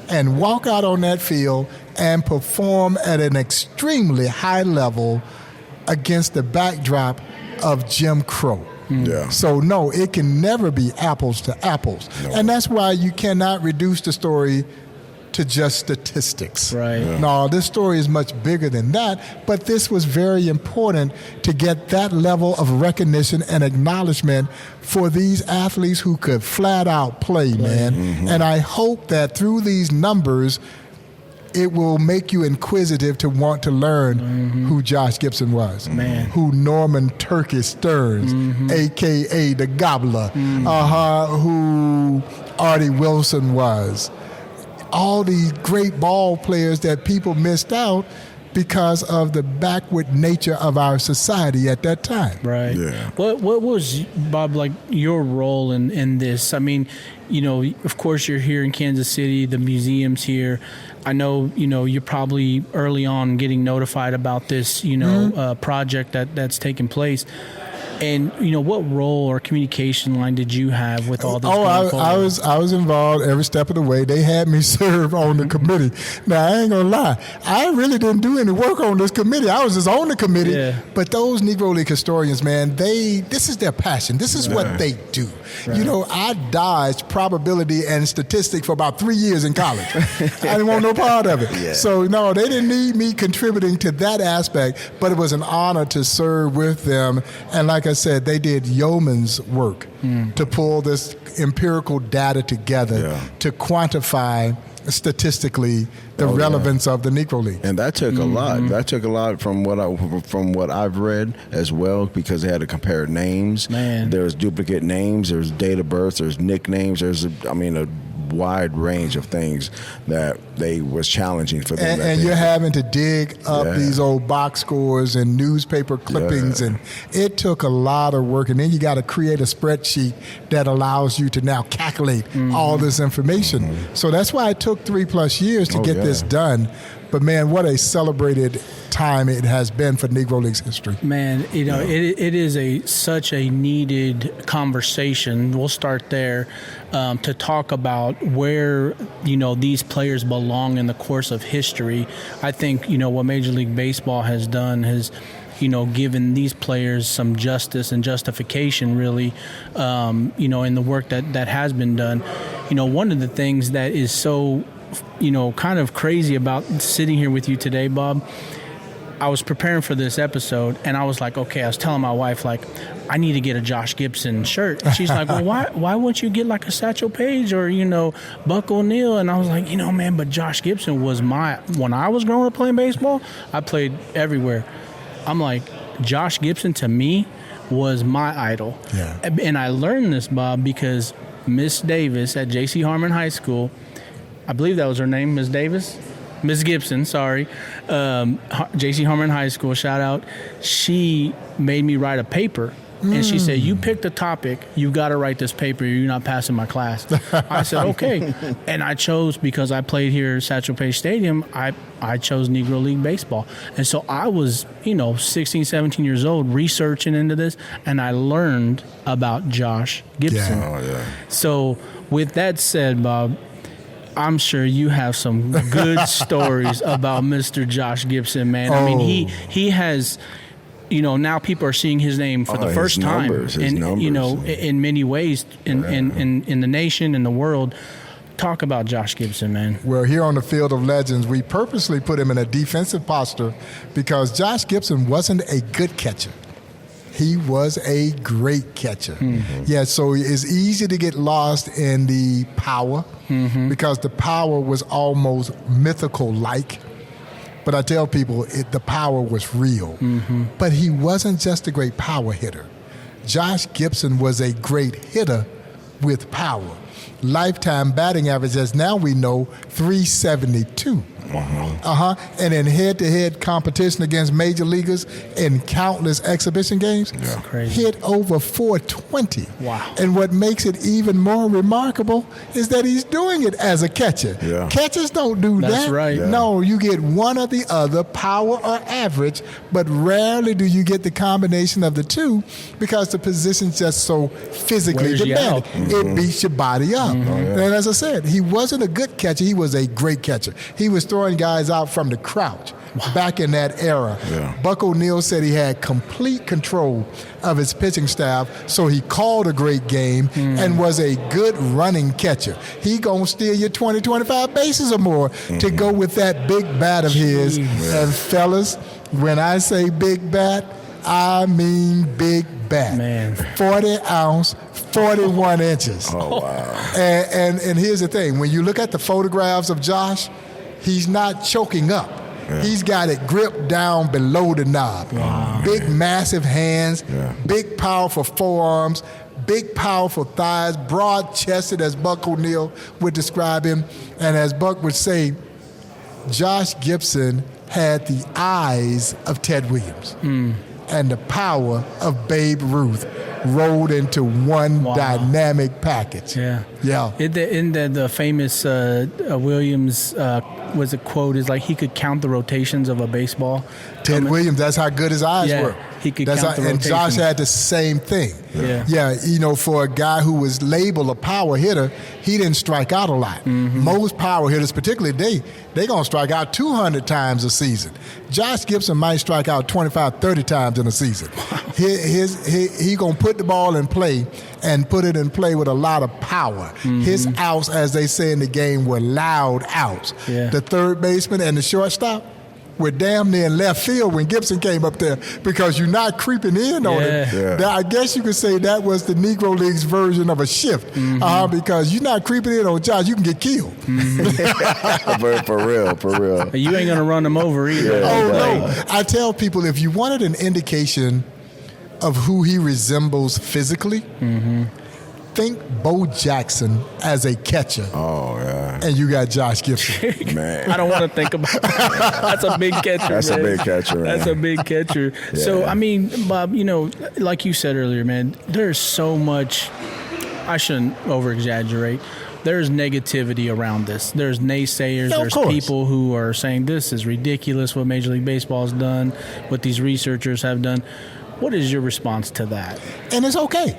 and walk out on that field and perform at an extremely high level against the backdrop of Jim Crow. So no, it can never be apples to apples. And that's why you cannot reduce the story to just statistics. No, this story is much bigger than that, but this was very important to get that level of recognition and acknowledgement for these athletes who could flat out play, man. And I hope that through these numbers, it will make you inquisitive to want to learn who Josh Gibson was, who Norman Turkey Stearns, a.k.a. the Gobbler, who Artie Wilson was. All these great ball players that people missed out because of the backward nature of our society at that time. What was, Bob, like your role in this? I mean, of course you're here in Kansas City, the museum's here. I know, you're probably early on getting notified about this, project that's taking place. And what role or communication line did you have with all this? I was involved every step of the way. They had me serve on the committee. Now I ain't gonna lie, I really didn't do any work on this committee. I was just on the committee. But those Negro League historians, man, this is their passion. This is what they do. I dodged probability and statistics for about 3 years in college. I didn't want no part of it. So no, they didn't need me contributing to that aspect. But it was an honor to serve with them. And like I said, they did yeoman's work to pull this empirical data together to quantify statistically the relevance of the Negro League. And that took a lot. That took a lot from what I've read as well, because they had to compare names. There's duplicate names, there's date of birth, there's nicknames, there's a wide range of things that was challenging for them. And you're having to dig up these old box scores and newspaper clippings, and it took a lot of work. And then you got to create a spreadsheet that allows you to now calculate all this information. So that's why it took 3+ years to get this done. But man, what a celebrated time it has been for Negro League's history. Man, it is such a needed conversation. We'll start there to talk about where these players belong in the course of history. I think what Major League Baseball has done has given these players some justice and justification, really, in the work that has been done. One of the things that is so kind of crazy about sitting here with you today, Bob, I was preparing for this episode, and I was like, okay, I was telling my wife, like, I need to get a Josh Gibson shirt. And she's like, well, why wouldn't you get like a Satchel Paige or, Buck O'Neil? And I was like, man, but Josh Gibson was when I was growing up playing baseball, I played everywhere. I'm like, Josh Gibson to me was my idol. Yeah. And I learned this, Bob, because Miss Davis at J.C. Harmon High School, I believe that was her name, Miss Davis? Miss Gibson, sorry. J.C. Harmon High School, shout out. She made me write a paper. And she said, you picked a topic, you got to write this paper, you're not passing my class. I said, okay. And I chose, because I played here at Satchel Paige Stadium, I chose Negro League Baseball. And so I was, 16, 17 years old researching into this, and I learned about Josh Gibson. Yeah. Oh, yeah. So with that said, Bob, I'm sure you have some good stories about Mr. Josh Gibson, man. I mean, he has... now people are seeing his name for the first time, in many ways in the nation, in the world. Talk about Josh Gibson, man. Well, here on the Field of Legends, we purposely put him in a defensive posture because Josh Gibson wasn't a good catcher. He was a great catcher. Mm-hmm. Yeah, so it's easy to get lost in the power because the power was almost mythical-like. But I tell people the power was real. Mm-hmm. But he wasn't just a great power hitter. Josh Gibson was a great hitter with power. Lifetime batting average, as now we know, 372. And in head-to-head competition against major leaguers in countless exhibition games, hit over 420. Wow. And what makes it even more remarkable is that he's doing it as a catcher. Yeah. Catchers don't do that. That's right. Yeah. No, you get one or the other, power or average, but rarely do you get the combination of the two because the position's just so physically demanding. It beats your body up. And as I said, he wasn't a good catcher. He was a great catcher. He was throwing guys out from the crouch back in that era. Yeah. Buck O'Neil said he had complete control of his pitching staff, so he called a great game and was a good running catcher. He gonna steal you 20, 25 bases or more to go with that big bat of his. And fellas, when I say big bat, I mean big bat. Man. 40 ounce, 41 inches. Oh, wow. And here's the thing. When you look at the photographs of Josh, he's not choking up. Yeah. He's got it gripped down below the knob. Wow. Big, massive hands, big, powerful forearms, big, powerful thighs, broad-chested, as Buck O'Neil would describe him. And as Buck would say, Josh Gibson had the eyes of Ted Williams and the power of Babe Ruth rolled into one dynamic package. Yeah. In the famous Williams was a quote is like he could count the rotations of a baseball. Ted Williams, that's how good his eyes were. He could count the rotations. And Josh had the same thing. Yeah, for a guy who was labeled a power hitter, he didn't strike out a lot. Most power hitters, particularly they going to strike out 200 times a season. Josh Gibson might strike out 25, 30 times in a season. He going to put the ball in play and put it in play with a lot of power. His outs, as they say in the game, were loud outs. The third baseman and the shortstop were damn near in left field when Gibson came up there because you're not creeping in on it. I guess you could say that was the Negro League's version of a shift because you're not creeping in on Josh, you can get killed. For real. You ain't going to run them over either. No. I tell people if you wanted an indication of who he resembles physically, think Bo Jackson as a catcher. Oh, yeah. And you got Josh Gibson. Man. I don't want to think about that. That's a big catcher, That's man. a big catcher, man. That's a big catcher. So, I mean, Bob, like you said earlier, man, there's so much, I shouldn't over-exaggerate, there's negativity around this. There's naysayers. There's people who are saying this is ridiculous what Major League Baseball has done, what these researchers have done. What is your response to that? And it's okay.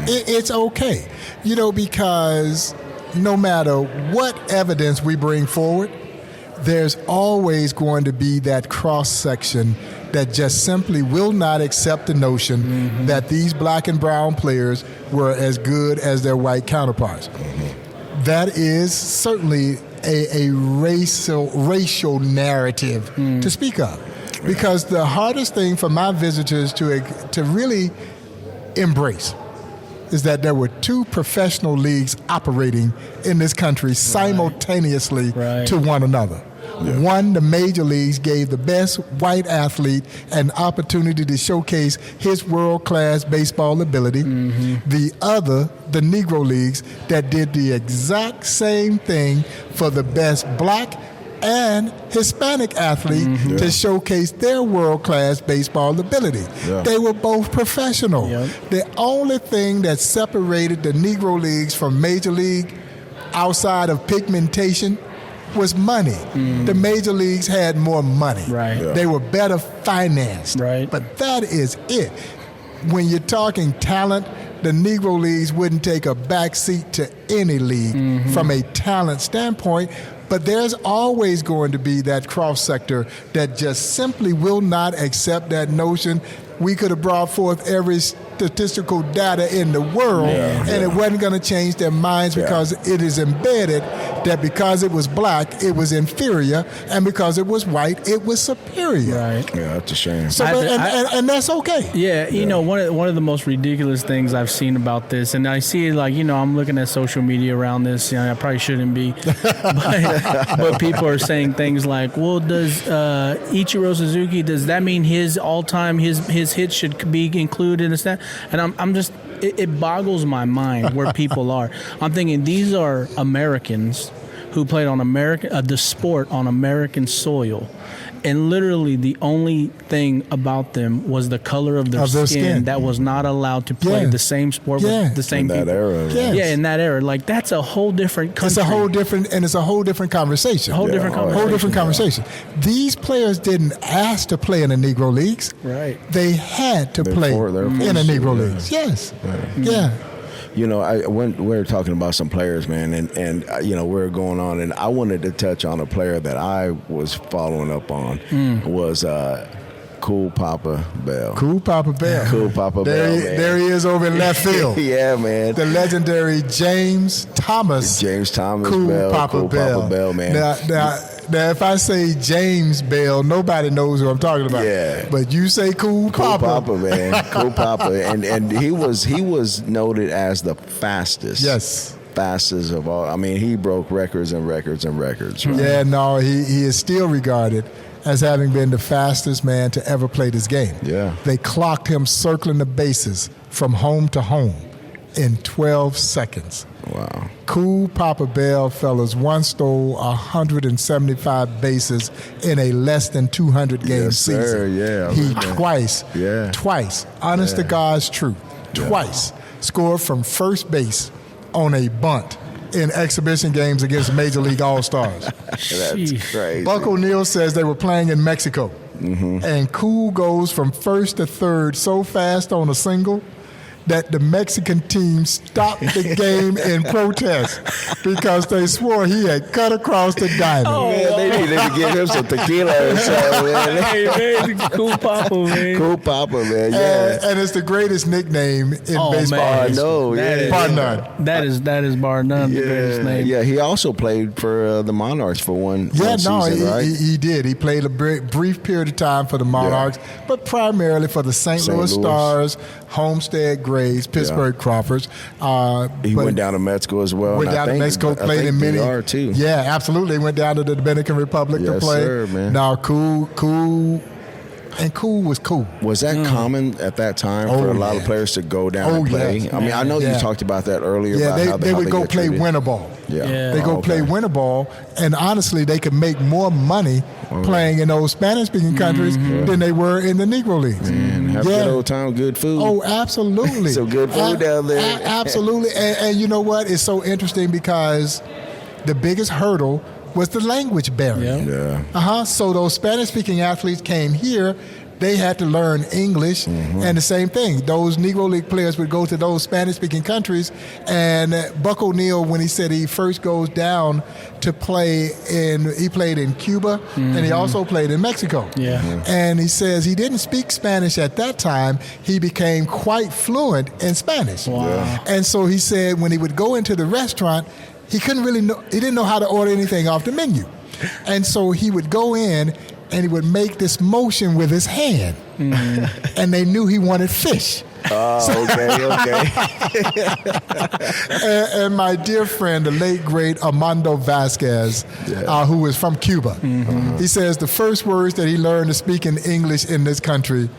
It's okay. Because no matter what evidence we bring forward, there's always going to be that cross-section that just simply will not accept the notion that these black and brown players were as good as their white counterparts. That is certainly a racial narrative to speak of. Because the hardest thing for my visitors to really embrace is that there were two professional leagues operating in this country simultaneously to one another. Yeah. One, the major leagues gave the best white athlete an opportunity to showcase his world-class baseball ability. Mm-hmm. The other, the Negro leagues, that did the exact same thing for the best black and Hispanic athlete to showcase their world-class baseball ability. Yeah. They were both professional. Yep. The only thing that separated the Negro leagues from Major League outside of pigmentation was money. The major leagues had more money. Right. Yeah. They were better financed. Right. But that is it. When you're talking talent, the Negro leagues wouldn't take a backseat to any league from a talent standpoint. But there's always going to be that cross sector that just simply will not accept that notion. We could have brought forth every statistical data in the world, and it wasn't going to change their minds because it is embedded that because it was black, it was inferior, and because it was white, it was superior. Right. Yeah, that's a shame. So, and that's okay. Yeah, you know, one of the most ridiculous things I've seen about this, and I see it like, you know, I'm looking at social media around this. You know, I probably shouldn't be, but people are saying things like, well, does Ichiro Suzuki, does that mean his all-time, his hits should be included in this? And I'm just, it boggles my mind where people are. I'm thinking these are Americans who played on the sport on American soil. And literally the only thing about them was the color of their skin that was not allowed to play the same sport with the same people. Era. Yes. Yeah, in that era. Like, that's a whole different country. It's a whole different conversation. Whole different conversation. These players didn't ask to play in the Negro Leagues. Right. They had to play in the Negro Leagues. Yes. Right. Yeah. You know, when we were talking about some players, man, and you know, we're going on, and I wanted to touch on a player that I was following up on was Cool Papa Bell. Cool Papa Bell. Cool Papa Bell, man. There he is over in left field. Yeah, man. The legendary James Thomas. Cool Bell. Papa Bell, man. Now, if I say James Bell, nobody knows who I'm talking about. Yeah. But you say Cool Papa. Cool Papa, man. Cool Papa. And he was noted as the fastest. Yes. Fastest of all. I mean, he broke records and records and records. Right? Yeah, no, he is still regarded as having been the fastest man to ever play this game. Yeah. They clocked him circling the bases from home to home in 12 seconds. Wow. Cool Papa Bell, fellas, once stole 175 bases in a less than 200 game season. Sir, yeah. He twice, honest to God's truth, twice scored from first base on a bunt in exhibition games against Major League All-Stars. That's crazy. Buck O'Neil says they were playing in Mexico. And Cool goes from first to third so fast on a single that the Mexican team stopped the game in protest because they swore he had cut across the diamond. Oh, man, they needed to give him some tequila or something, man. Hey, man, Cool Papa, man. Cool Papa, man, yeah. And it's the greatest nickname in baseball. Man. I know, Bar none. That is bar none, the greatest name. Yeah, he also played for the Monarchs for one season, right? He did. He played a brief period of time for the Monarchs, but primarily for the St. Louis Stars, Homestead Grays, Pittsburgh Crawfords. He went down to Mexico as well. Went down to Mexico, played in many. Too. Yeah, absolutely. Went down to the Dominican Republic to play. Yes, sir, man. Now, Cool was cool. Was that common at that time for a lot of players to go down and play? Yes. I mean, I know you talked about that earlier. Yeah, about they would go play winter ball. They go play winter ball, and honestly, they could make more money playing in those Spanish-speaking countries than they were in the Negro Leagues. Man, have a good old time, good food. Oh, absolutely. Some good food down there. Absolutely. And you know what? It's so interesting because the biggest hurdle was the language barrier. So those Spanish-speaking athletes came here. They had to learn English, and the same thing. Those Negro League players would go to those Spanish-speaking countries, and Buck O'Neil, when he said he first goes down to play he played in Cuba, and he also played in Mexico. And he says he didn't speak Spanish at that time. He became quite fluent in Spanish. And so he said when he would go into the restaurant, he didn't know how to order anything off the menu. And so he would go in and he would make this motion with his hand, and they knew he wanted fish. Oh, okay. And my dear friend, the late great Armando Vasquez, who was from Cuba, he says the first words that he learned to speak in English in this country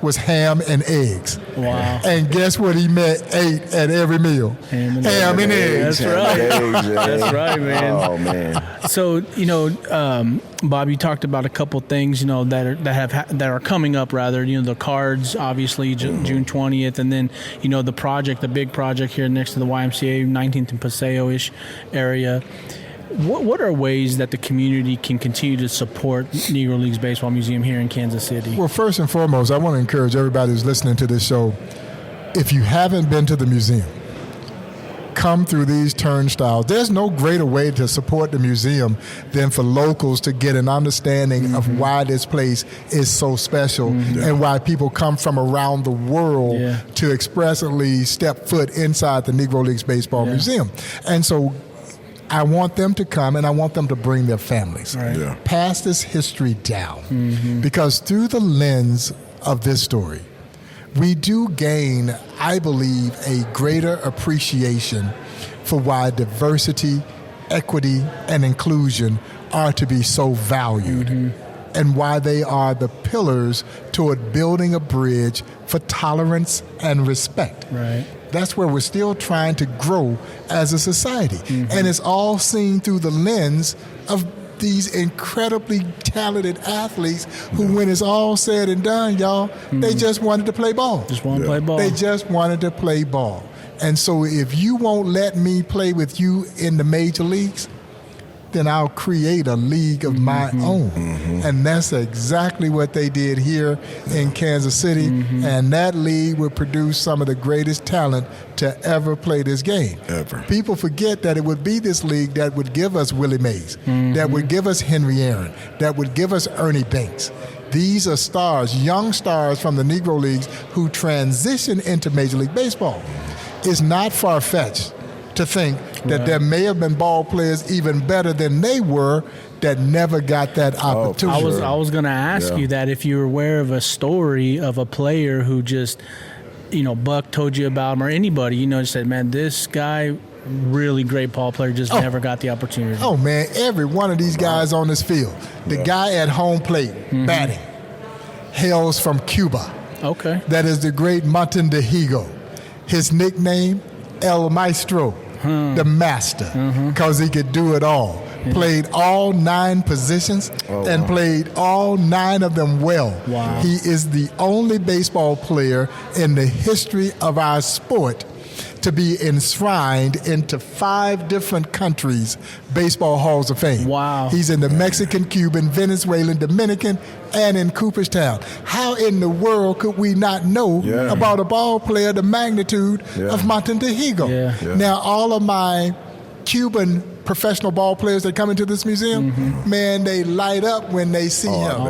was ham and eggs. Wow. And guess what he ate at every meal? Ham and eggs. That's right. That's right, man. Oh, man. So, Bob, you talked about a couple things, that are coming up, rather. The cards, obviously, June 20th, and then, the big project here next to the YMCA, 19th and Paseo-ish area. What are ways that the community can continue to support Negro League Baseball Museum here in Kansas City? Well, first and foremost, I want to encourage everybody who's listening to this show, if you haven't been to the museum, come through these turnstiles. There's no greater way to support the museum than for locals to get an understanding of why this place is so special and why people come from around the world to expressly step foot inside the Negro League Baseball Museum. And so I want them to come, and I want them to bring their families. Right. Yeah. Pass this history down. Because through the lens of this story, we do gain, I believe, a greater appreciation for why diversity, equity, and inclusion are to be so valued, and why they are the pillars toward building a bridge for tolerance and respect. Right. That's where we're still trying to grow as a society. And it's all seen through the lens of these incredibly talented athletes who, when it's all said and done, y'all, they just wanted to play ball. Just want to play ball. They just wanted to play ball. And so if you won't let me play with you in the major leagues, then I'll create a league of my own. And that's exactly what they did here in Kansas City. And that league would produce some of the greatest talent to ever play this game. Ever. People forget that it would be this league that would give us Willie Mays, that would give us Henry Aaron, that would give us Ernie Banks. These are stars, young stars from the Negro Leagues who transition into Major League Baseball. It's not far-fetched to think that there may have been ball players even better than they were that never got that opportunity. I was going to ask you that if you were aware of a story of a player who just, Buck told you about him, or anybody, just said, man, this guy, really great ball player, just never got the opportunity. Oh, man, every one of these guys on this field, the guy at home plate batting, hails from Cuba. Okay. That is the great Martin de Higo. His nickname, El Maestro. The master, because he could do it all. Played all 9 positions and played all 9 of them well. Wow. He is the only baseball player in the history of our sport to be enshrined into 5 different countries' baseball halls of fame. Wow. He's in the Mexican, Cuban, Venezuelan, Dominican, and in Cooperstown. How in the world could we not know about a ball player the magnitude of Martin de Higo? Now, all of my Cuban professional ball players that come into this museum, man, they light up when they see him.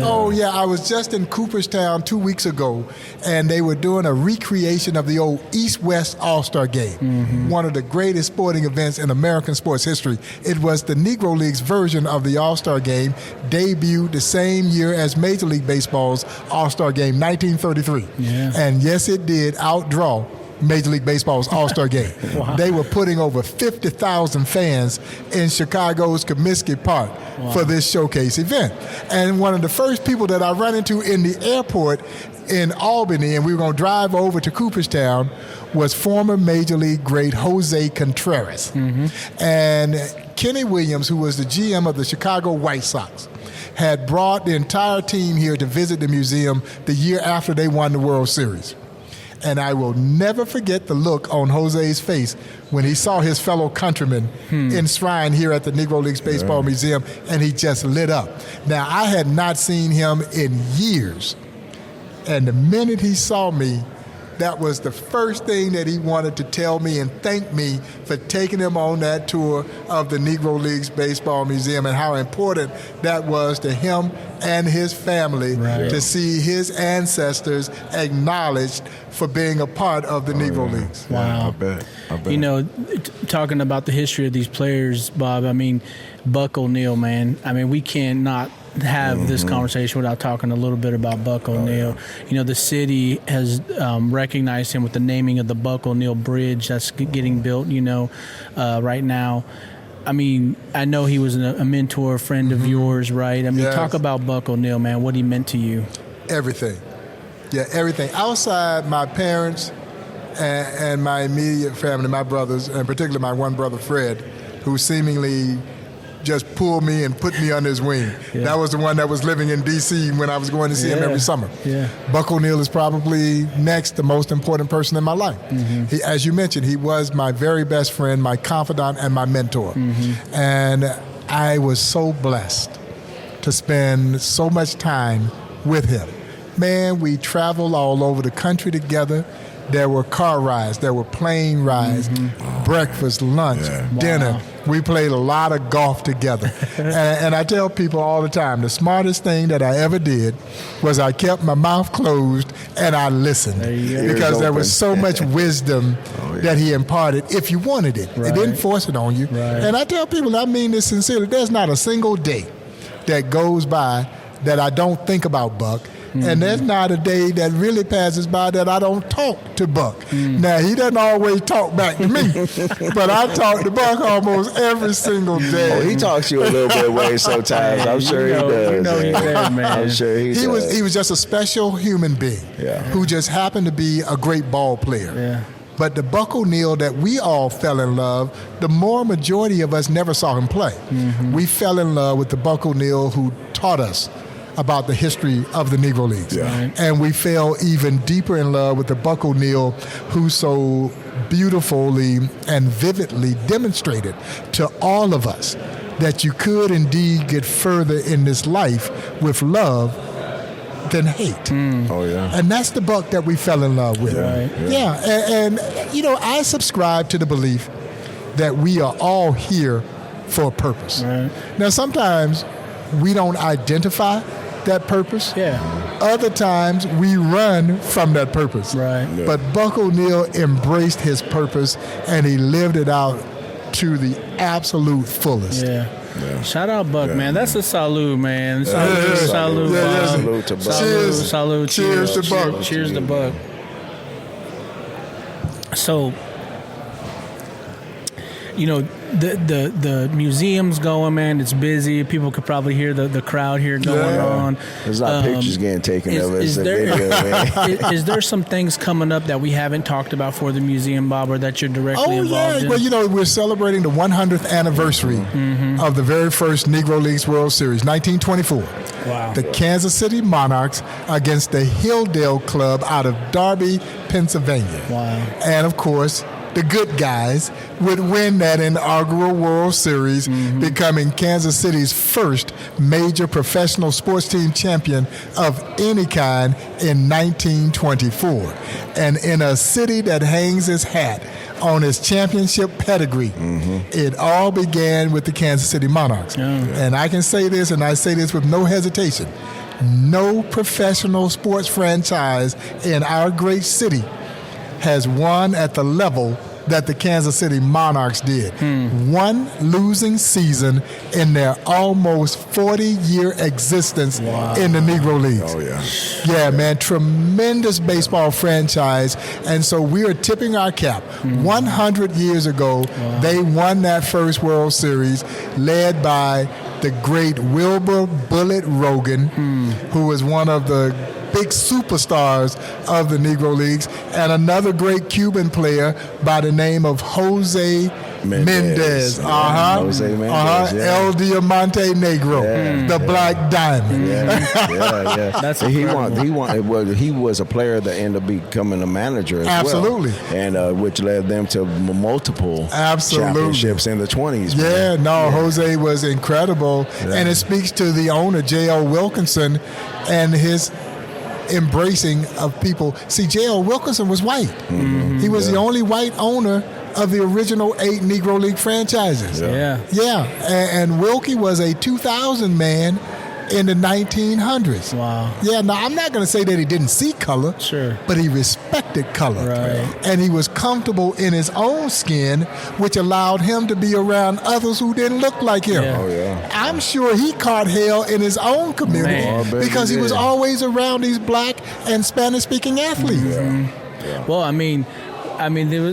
Oh, yeah, I was just in Cooperstown 2 weeks ago, and they were doing a recreation of the old East-West All-Star Game, one of the greatest sporting events in American sports history. It was the Negro League's version of the All-Star Game, debuted the same year as Major League Baseball's All-Star Game, 1933. And yes, it did outdraw Major League Baseball's All-Star Game. They were putting over 50,000 fans in Chicago's Comiskey Park for this showcase event. And one of the first people that I run into in the airport in Albany, and we were going to drive over to Cooperstown, was former Major League great Jose Contreras. And Kenny Williams, who was the GM of the Chicago White Sox, had brought the entire team here to visit the museum the year after they won the World Series. And I will never forget the look on Jose's face when he saw his fellow countrymen enshrined here at the Negro League Baseball Museum, and he just lit up. Now, I had not seen him in years. And the minute he saw me, that was the first thing that he wanted to tell me and thank me for taking him on that tour of the Negro League Baseball Museum, and how important that was to him and his family to see his ancestors acknowledged for being a part of the Negro Leagues. Wow. I bet. Talking about the history of these players, Bob, Buck O'Neil, man. We cannot have this conversation without talking a little bit about Buck O'Neil. You know, the city has recognized him with the naming of the Buck O'Neil Bridge that's getting built, you know, right now. I mean, I know he was a mentor, a friend of yours, right? I mean, talk about Buck O'Neil, man, what he meant to you. Everything. Yeah, everything. Outside my parents and my immediate family, my brothers, and particularly my one brother, Fred, who seemingly just pulled me and put me under his wing. Yeah. That was the one that was living in D.C. when I was going to see him every summer. Yeah. Buck O'Neil is probably next the most important person in my life. He, as you mentioned, he was my very best friend, my confidant, and my mentor. And I was so blessed to spend so much time with him. Man, we traveled all over the country together. There were car rides, there were plane rides, breakfast, lunch, dinner. Wow. We played a lot of golf together. and I tell people all the time, the smartest thing that I ever did was I kept my mouth closed and I listened. Because there was so much wisdom that he imparted if you wanted it. He didn't force it on you. And I tell people, I mean this sincerely, there's not a single day that goes by that I don't think about Buck. And there's not a day that really passes by that I don't talk to Buck. Now, he doesn't always talk back to me, but I talk to Buck almost every single day. Oh, he talks to you a little bit way sometimes. I'm sure he does. You know he's there, man. I'm sure he does. He was just a special human being who just happened to be a great ball player. Yeah. But the Buck O'Neil that we all fell in love, the more majority of us never saw him play. We fell in love with the Buck O'Neil who taught us about the history of the Negro Leagues. And we fell even deeper in love with the Buck O'Neil who so beautifully and vividly demonstrated to all of us that you could indeed get further in this life with love than hate. And that's the Buck that we fell in love with. And you know, I subscribe to the belief that we are all here for a purpose. Now, sometimes we don't identify that purpose. Other times we run from that purpose. But Buck O'Neil embraced his purpose and he lived it out to the absolute fullest. Shout out Buck, man. That's a salute, man. Salute. Salute to Buck. Salute. Cheers to Buck. Cheers to Buck. So, you know, the museum's going, man. It's busy. People could probably hear the crowd here going on. There's a lot of pictures getting taken of it. Is there some things coming up that we haven't talked about for the museum, Bob, or that you're directly involved in? Well, you know, we're celebrating the 100th anniversary of the very first Negro Leagues World Series, 1924. Wow. The Kansas City Monarchs against the Hilldale Club out of Darby, Pennsylvania. Wow. And, of course, the good guys would win that inaugural World Series, becoming Kansas City's first major professional sports team champion of any kind in 1924. And in a city that hangs its hat on its championship pedigree, it all began with the Kansas City Monarchs. And I can say this, and I say this with no hesitation, no professional sports franchise in our great city has won at the level that the Kansas City Monarchs did. One losing season in their almost 40-year existence in the Negro Leagues. Yeah, man, tremendous baseball franchise. And so we are tipping our cap. 100 years ago, they won that first World Series, led by the great Wilbur Bullet Rogan, who was one of the big superstars of the Negro Leagues, and another great Cuban player by the name of Jose Mendez. Jose Mendez. El Diamante Negro, the Black Diamond. That's he was a player that ended up becoming a manager as well. And which led them to multiple championships in the 20s. Jose was incredible. And it speaks to the owner, J.L. Wilkinson, and his embracing of people. See, J.L. Wilkinson was white. He was the only white owner of the original 8 Negro League franchises. And Wilkie was a 2000 man in the 1900s. Wow. Yeah, now I'm not going to say that he didn't see color, Sure. but he respected color. Right. And he was comfortable in his own skin, which allowed him to be around others who didn't look like him. Yeah. Oh, yeah. I'm sure he caught hell in his own community Man. Oh, I bet because he he was did. always around these black and Spanish-speaking athletes. Well, I mean,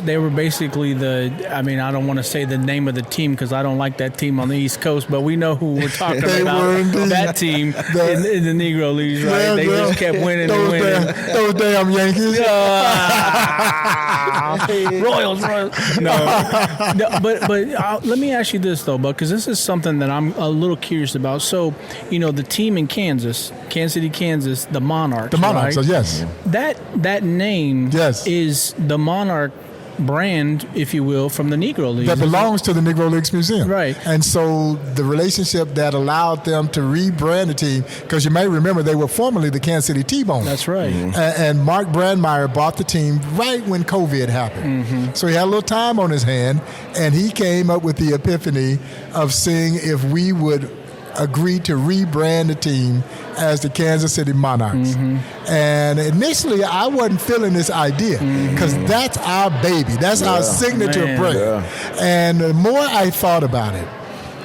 they were basically I don't want to say the name of the team because I don't like that team on the East Coast, but we know who we're talking They about. were indeed. That team in the Negro Leagues, right? They just kept winning and winning. Those damn Yankees. Royals. No, but let me ask you this though, Buck, because this is something that I'm a little curious about. So, the team in Kansas City, Kansas, the Monarchs. The Monarchs, right? yes. That name Yes. is the Monarch brand, if you will, from the Negro League. That belongs to the Negro Leagues Museum. Right. And so the relationship that allowed them to rebrand the team, because you may remember they were formerly the Kansas City T-Bone. That's right. And Mark Brandmeier bought the team right when COVID happened. So he had a little time on his hand, and he came up with the epiphany of seeing if we would agree to rebrand the team as the Kansas City Monarchs. And initially, I wasn't feeling this idea because that's our baby. That's our signature Man. brand. Yeah. And the more I thought about it,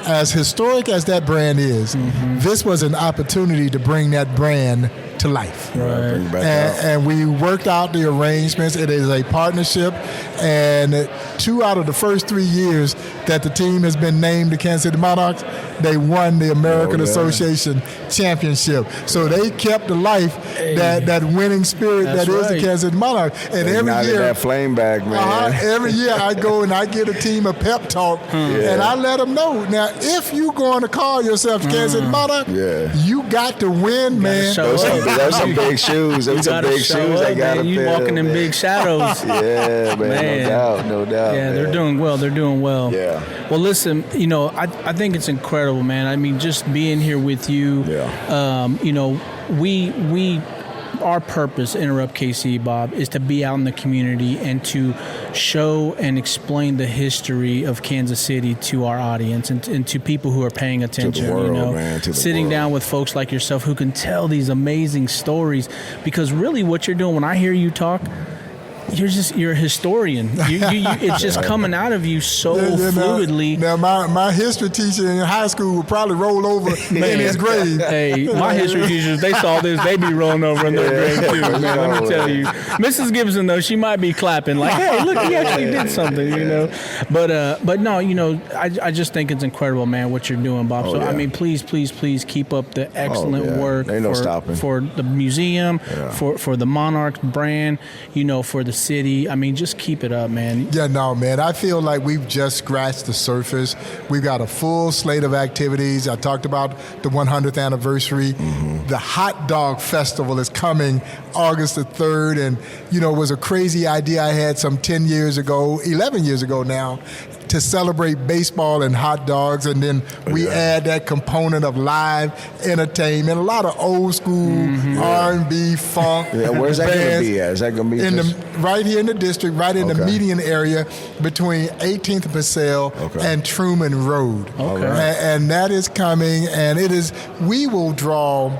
as historic as that brand is, this was an opportunity to bring that brand to life. Right. Bring it back out. And we worked out the arrangements. It is a partnership, and 2 out of the first 3 years that the team has been named the Kansas City Monarchs, they won the American Association Championship. So they kept alive that winning spirit That's that is the right. Kansas City Monarchs. And They every ignited year, that flame back, man. every year I go and I get a team a pep talk, and I let them know. Now, if you going to call yourself Kansas City Monarch, you got to win, man. show up. Those some big shoes. Those some Gotta big show shoes up, they got to man. You fill, walking in man. big shadows. Yeah, man. No doubt. Yeah, they're man. doing well. They're doing well. Yeah. Well, listen, I think it's incredible, man. I mean, just being here with you. Yeah. We our purpose, Enterrupt KC, Bob, is to be out in the community and to show and explain the history of Kansas City to our audience and to people who are paying attention. world, man, to the sitting world. down with folks like yourself who can tell these amazing stories. Because really, what you're doing when I hear you talk, you're a historian. It's just coming out of you so fluidly. Now, my history teacher in high school would probably roll over in his grave. Hey, my history teachers, they saw this, they be rolling over in their grave too, man. Let me tell you. Mrs. Gibson, though, she might be clapping like, hey, look, he actually did something, But no, I just think it's incredible, man, what you're doing, Bob. So, I mean, please keep up the excellent work Ain't no stopping. for the museum, for the Monarchs brand, for the city. I mean, just keep it up, man. Yeah, no, man. I feel like we've just scratched the surface. We've got a full slate of activities. I talked about the 100th anniversary. The Hot Dog Festival is coming August the 3rd. And, it was a crazy idea I had some 11 years ago now, to celebrate baseball and hot dogs, and then we add that component of live entertainment, a lot of old school R&B, funk. Yeah, where's that going to be at? Is that going to be right here in the district, right in the median area between 18th and Purcell and Truman Road. And that is coming, and we will draw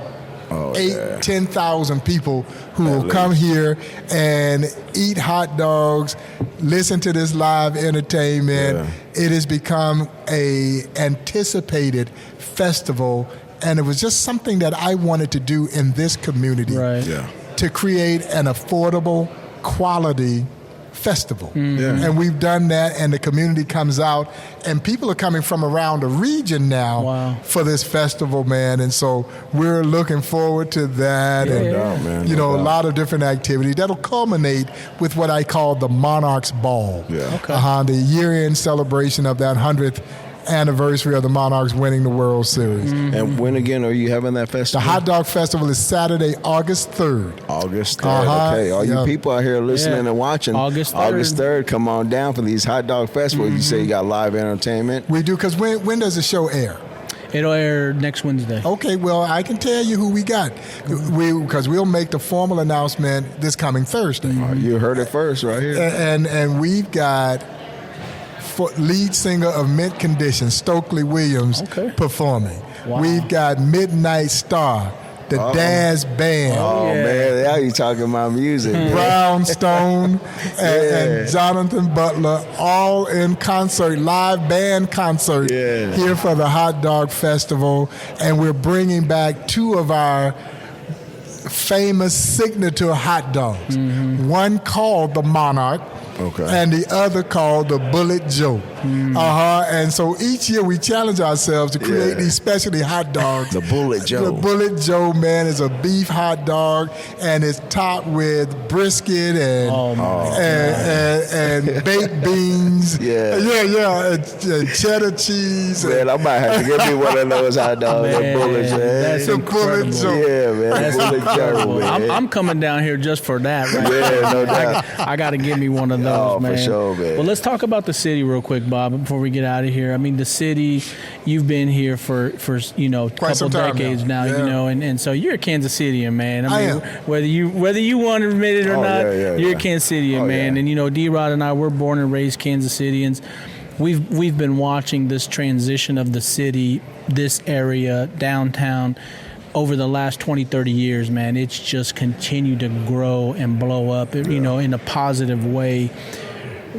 10,000 people who will come here and eat hot dogs, listen to this live entertainment. It has become a anticipated festival, and it was just something that I wanted to do in this community to create an affordable, quality festival. And we've done that, and the community comes out, and people are coming from around the region now for this festival, man. And so we're looking forward to that. A lot of different activities that'll culminate with what I call the Monarchs Ball. The year-end celebration of that 100th anniversary of the Monarchs winning the World Series. And when again are you having that festival? The Hot Dog Festival is Saturday, August 3rd. August 3rd. Okay. All you people out here listening and watching, August 3rd, come on down for these Hot Dog Festivals. You say you got live entertainment. We do, because when does the show air? It'll air next Wednesday. Okay, well, I can tell you who we got. Because we'll make the formal announcement this coming Thursday. You heard it first right here. And we've got lead singer of Mint Condition, Stokely Williams, performing. Wow. We've got Midnight Star, the Daz Band. Man, now you talking my music. Brownstone and Jonathan Butler, all in concert, live band concert here for the Hot Dog Festival. And we're bringing back two of our famous signature hot dogs. One called the Monarch, and the other called the Bullet Joe. And so each year we challenge ourselves to create these specialty hot dogs. The Bullet Joe. The Bullet Joe, man, is a beef hot dog, and it's topped with brisket and baked beans. And cheddar cheese. Man, I might have to get me one of those hot dogs. Man, the Bullet Joe. that's The Bullet Joe. Yeah, man. That's the Bullet Joe, man. I'm coming down here just for that. Right? No doubt. I got to give me one of those, man. For sure, man. Well, let's talk about the city real quick, Bob, before we get out of here. I mean, the city, you've been here for you know, a couple decades now, you know, and so you're a Kansas Cityan, man. I mean, whether you want to admit it or not, you're a Kansas Cityan, man. And, you know, D-Rod and I, we're born and raised Kansas Cityans. We've been watching this transition of the city, this area, downtown, over the last 20, 30 years, man. It's just continued to grow and blow up, you know, in a positive way.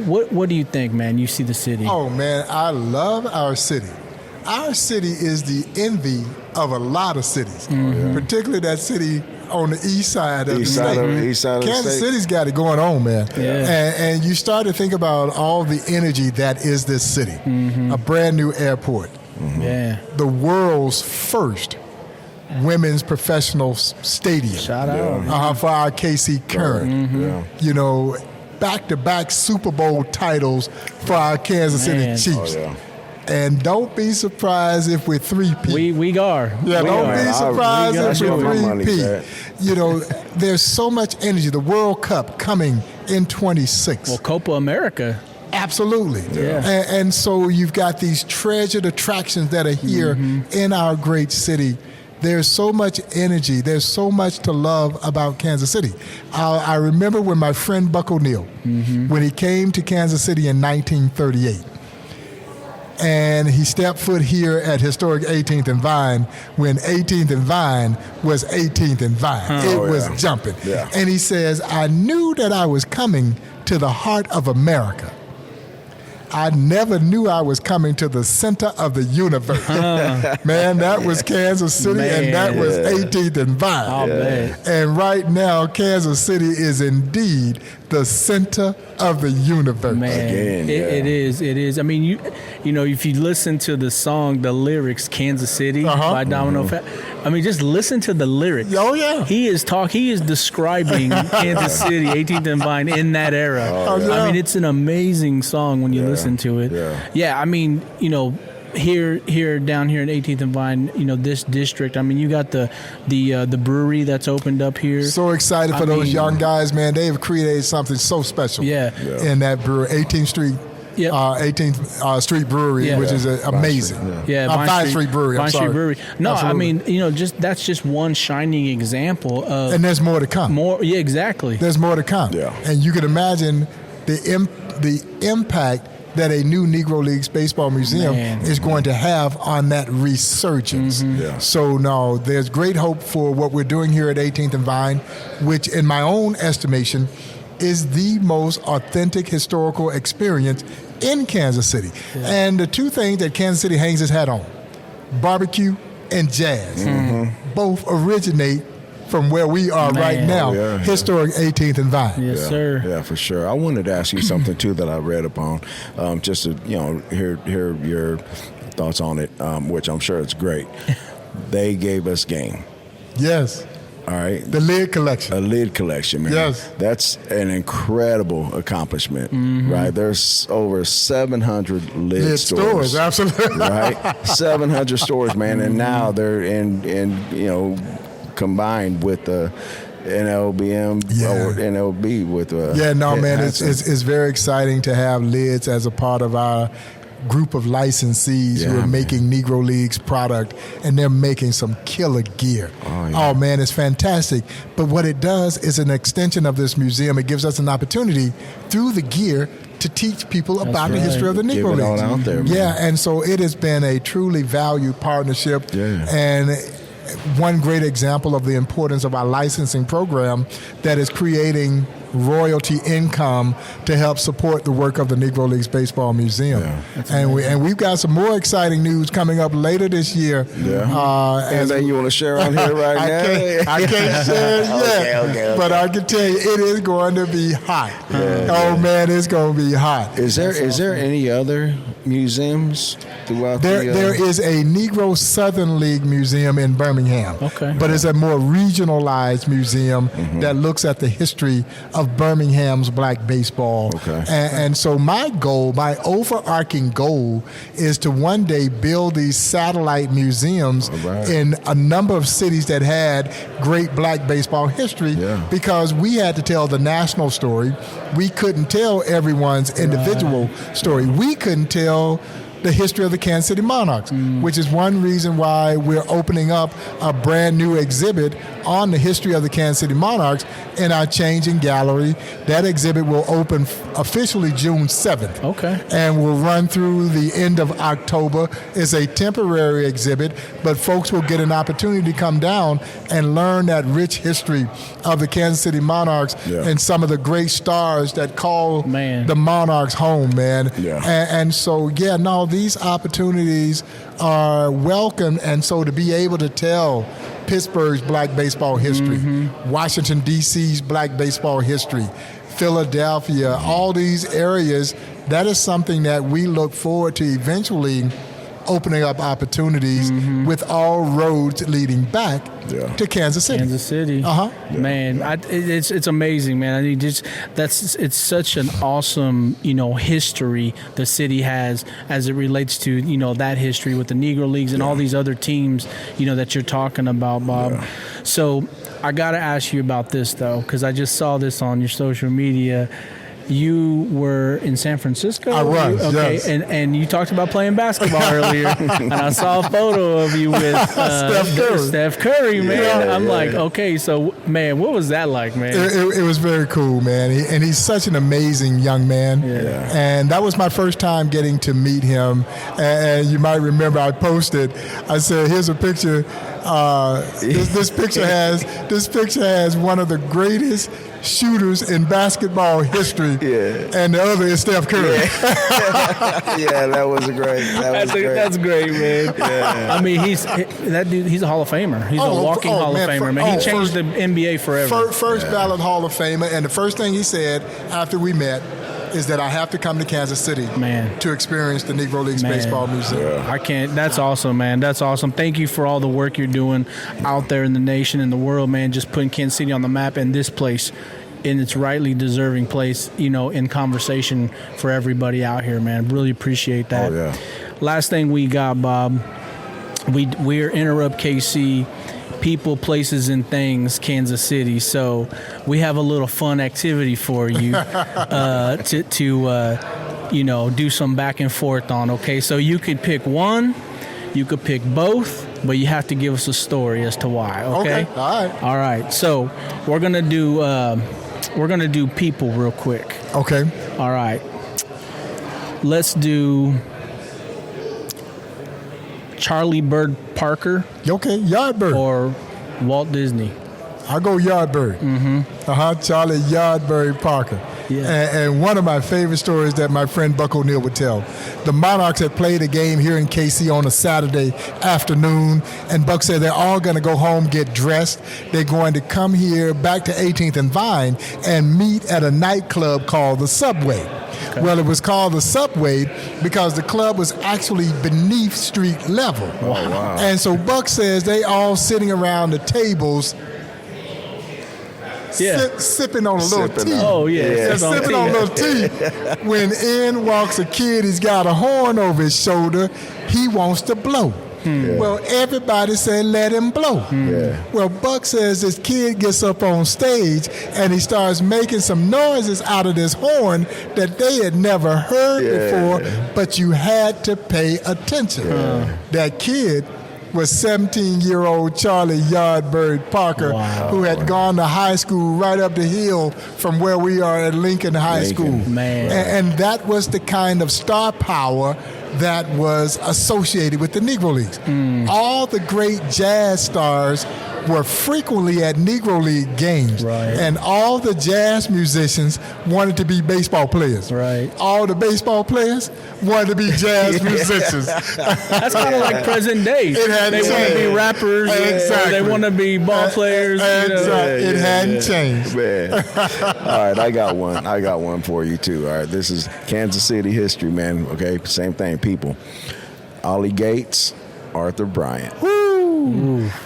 What do you think, man? You see the city. Oh, man, I love our city. Our city is the envy of a lot of cities, particularly that city on the east side of the state. Kansas City's got it going on, man. And you start to think about all the energy that is this city. A brand new airport. The world's first women's professional stadium. Shout out. For our KC Current. You know, back-to-back Super Bowl titles for our Kansas City Chiefs. And don't be surprised if we're 3P. We are. Don't be surprised if we're 3P. You know, there's so much energy. The World Cup coming in 26. Well, Copa America. Absolutely. And so you've got these treasured attractions that are here in our great city. There's so much energy. There's so much to love about Kansas City. I remember when my friend Buck O'Neill, when he came to Kansas City in 1938, and he stepped foot here at historic 18th and Vine when 18th and Vine was 18th and Vine. It was jumping. And he says, I knew that I was coming to the heart of America. I never knew I was coming to the center of the universe. Man, that was Kansas City, and that was 18th and Vine. And right now, Kansas City is indeed the center of the universe. Man, it is. I mean, you know, if you listen to the song, the lyrics, Kansas City by Domino Fat, I mean, just listen to the lyrics. Oh, yeah. He is describing Kansas City, 18th and Vine in that era. I mean, it's an amazing song when you listen to it. I mean, you know, down here in 18th and Vine, you know, this district. I mean, you got the brewery that's opened up here. So excited for those young guys, man. They've created something so special. In that brewery, 18th Street. 18th Street Brewery, which is amazing. Vine Street Brewery. Vine Street Brewery. No, absolutely. I mean, you know, that's just one shining example of. And there's more to come. Exactly. There's more to come. And you can imagine the impact that a new Negro League Baseball Museum is going to have on that resurgence. So, no, there's great hope for what we're doing here at 18th and Vine, which, in my own estimation, is the most authentic historical experience in Kansas City. And the two things that Kansas City hangs its hat on, barbecue and jazz, both originate from where we are right now, historic 18th and Vine. Yes, sir. Yeah, for sure. I wanted to ask you something, too, that I read upon, just to, you know, hear your thoughts on it, which I'm sure it's great. They gave us game. Yes. All right. The lid collection. A lid collection, man. Yes. That's an incredible accomplishment, right? There's over 700 lid stores. Absolutely. Right? 700 stores, man. And now they're in you know, combined with the NLBM or NLB with man, it's very exciting to have lids as a part of our group of licensees who are making Negro League's product, and they're making some killer gear. Oh man, it's fantastic. But what it does is an extension of this museum. It gives us an opportunity through the gear to teach people about the history of the Give Negro it all Leagues. out there, man. Yeah, and so it has been a truly valued partnership. Yeah. And one great example of the importance of our licensing program that is creating royalty income to help support the work of the Negro League Baseball Museum. Yeah, and we've got some more exciting news coming up later this year. Yeah. Anything you want to share on here right now? I can't share it yet, Okay. but I can tell you it is going to be hot. Man, it's going to be hot. Is there any other museums throughout There is a Negro Southern League Museum in Birmingham. Okay. But it's a more regionalized museum that looks at the history of Birmingham's black baseball. Okay. And so my overarching goal is to one day build these satellite museums in a number of cities that had great black baseball history because we had to tell the national story. We couldn't tell everyone's individual story. We couldn't tell the history of the Kansas City Monarchs, which is one reason why we're opening up a brand new exhibit on the history of the Kansas City Monarchs in our changing gallery. That exhibit will open officially June 7th. Okay. And will run through the end of October. It's a temporary exhibit, but folks will get an opportunity to come down and learn that rich history of the Kansas City Monarchs and some of the great stars that call the Monarchs home, man. And so, these opportunities are welcome, and so to be able to tell Pittsburgh's black baseball history, Washington, D.C.'s black baseball history, Philadelphia, all these areas, that is something that we look forward to eventually opening up opportunities with all roads leading back to Kansas City. Kansas City. Man, it's amazing, man. I mean, it's such an awesome, history the city has as it relates to, that history with the Negro Leagues and all these other teams, that you're talking about, Bob. So I got to ask you about this, though, because I just saw this on your social media. You were in San Francisco? I was, okay. yes. And you talked about playing basketball earlier, and I saw a photo of you with Steph Curry, man. I'm like, okay, so, man, what was that like, man? It was very cool, man. And he's such an amazing young man. And that was my first time getting to meet him. And you might remember I posted, I said, here's a picture. This picture has one of the greatest shooters in basketball history, and the other is Steph Curry. That was great. That's great, man. I mean, he's a Hall of Famer. He's a walking Hall of Famer, man. He changed the NBA forever. First ballot Hall of Famer, and the first thing he said after we met is that I have to come to Kansas City to experience the Negro League Baseball Museum. I can't. That's awesome, man. That's awesome. Thank you for all the work you're doing out there in the nation and the world, man. Just putting Kansas City on the map and this place in its rightly deserving place, in conversation for everybody out here, man. Really appreciate that. Last thing we got, Bob, we're Enterrupt KC, people, places, and things, Kansas City. So we have a little fun activity for you to do some back and forth on, okay? So you could pick one, you could pick both, but you have to give us a story as to why, okay? All right. So we're gonna do people real quick. Okay. All right. Let's do Charlie Bird Parker. Okay, Yardbird. Or Walt Disney. I'll go Yardbird. Charlie Yardbird Parker. And one of my favorite stories that my friend Buck O'Neill would tell. The Monarchs had played a game here in KC on a Saturday afternoon, and Buck said they're all going to go home, get dressed. They're going to come here back to 18th and Vine and meet at a nightclub called the Subway. Okay. Well, it was called the Subway because the club was actually beneath street level. Oh, wow. And so Buck says they all sitting around the tables sipping on a little tea. Oh, yeah. Sipping on a little tea. When in walks a kid, he's got a horn over his shoulder. He wants to blow. Well, everybody said, let him blow. Well, Buck says this kid gets up on stage and he starts making some noises out of this horn that they had never heard before, but you had to pay attention. That kid was 17-year-old Charlie Yardbird Parker, who had gone to high school right up the hill from where we are at Lincoln High School. Man. And that was the kind of star power that was associated with the Negro Leagues. All the great jazz stars were frequently at Negro League games. Right. And all the jazz musicians wanted to be baseball players. Right. All the baseball players wanted to be jazz musicians. That's kind of like present day. They want to be rappers. Exactly. Or they want to be ball players. It hadn't changed. Man. All right, I got one for you too. All right, this is Kansas City history, man. Okay, same thing, people. Ollie Gates, Arthur Bryant. Woo!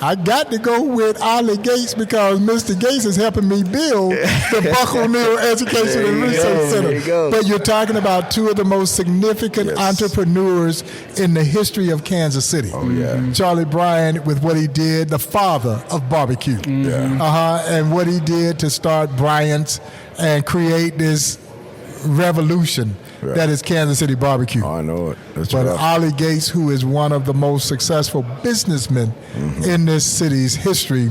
I got to go with Ollie Gates because Mr. Gates is helping me build the Buck O'Neill Education and Research Center. But you're talking about two of the most significant entrepreneurs in the history of Kansas City. Oh, yeah. Charlie Bryant with what he did, the father of barbecue. And what he did to start Bryant's and create this revolution that is Kansas City barbecue. Oh, I know it. That's but rough. Ollie Gates, who is one of the most successful businessmen in this city's history,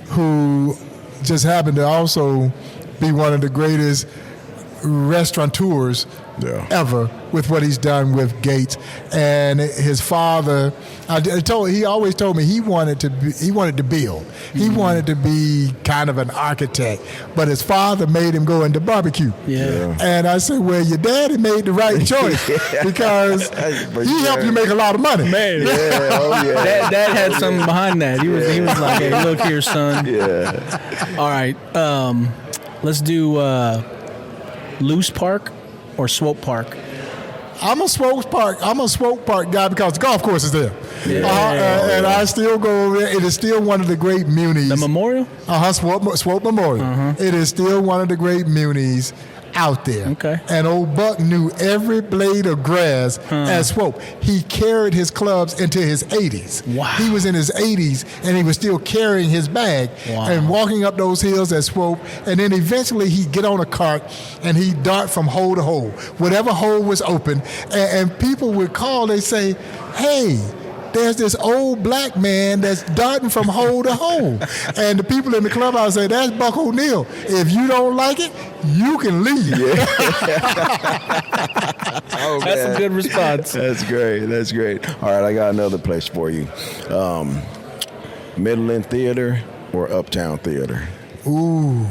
who just happened to also be one of the greatest restaurateurs ever with what he's done with Gates. And his father, he always told me he wanted to build. He wanted to be kind of an architect, but his father made him go into barbecue. And I said, well, your daddy made the right choice because he helped you make a lot of money. Man, Dad had something behind that. He was like, hey, look here, son. All right, let's do Loose Park or Swope Park. I'm a Swope Park guy because the golf course is there. And I still go over there. It is still one of the great munis. The Memorial? Swope Memorial. It is still one of the great munis out there. Okay. And old Buck knew every blade of grass at Swope. He carried his clubs into his 80s. Wow. He was in his 80s and he was still carrying his bag and walking up those hills at Swope. And then eventually he'd get on a cart and he'd dart from hole to hole, whatever hole was open. And people would call, they say, hey, there's this old black man that's darting from hole to hole. And the people in the clubhouse say, that's Buck O'Neill. If you don't like it, you can leave. That's a good response. That's great. All right, I got another place for you. Midland Theater or Uptown Theater? Ooh.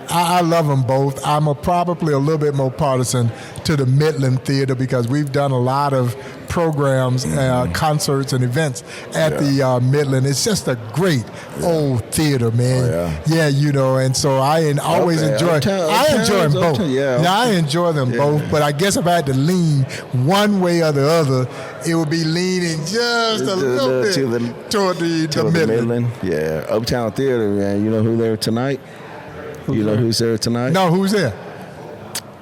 I love them both. I'm probably a little bit more partisan to the Midland Theater because we've done a lot of programs, concerts, and events at the Midland. It's just a great old theater, man. And so I always enjoy. I enjoy them both. I enjoy them both. But I guess if I had to lean one way or the other, it would be leaning just a little bit toward the Midland. Yeah, Uptown Theater, man. You know who there tonight? You know who's there tonight? No, who's there?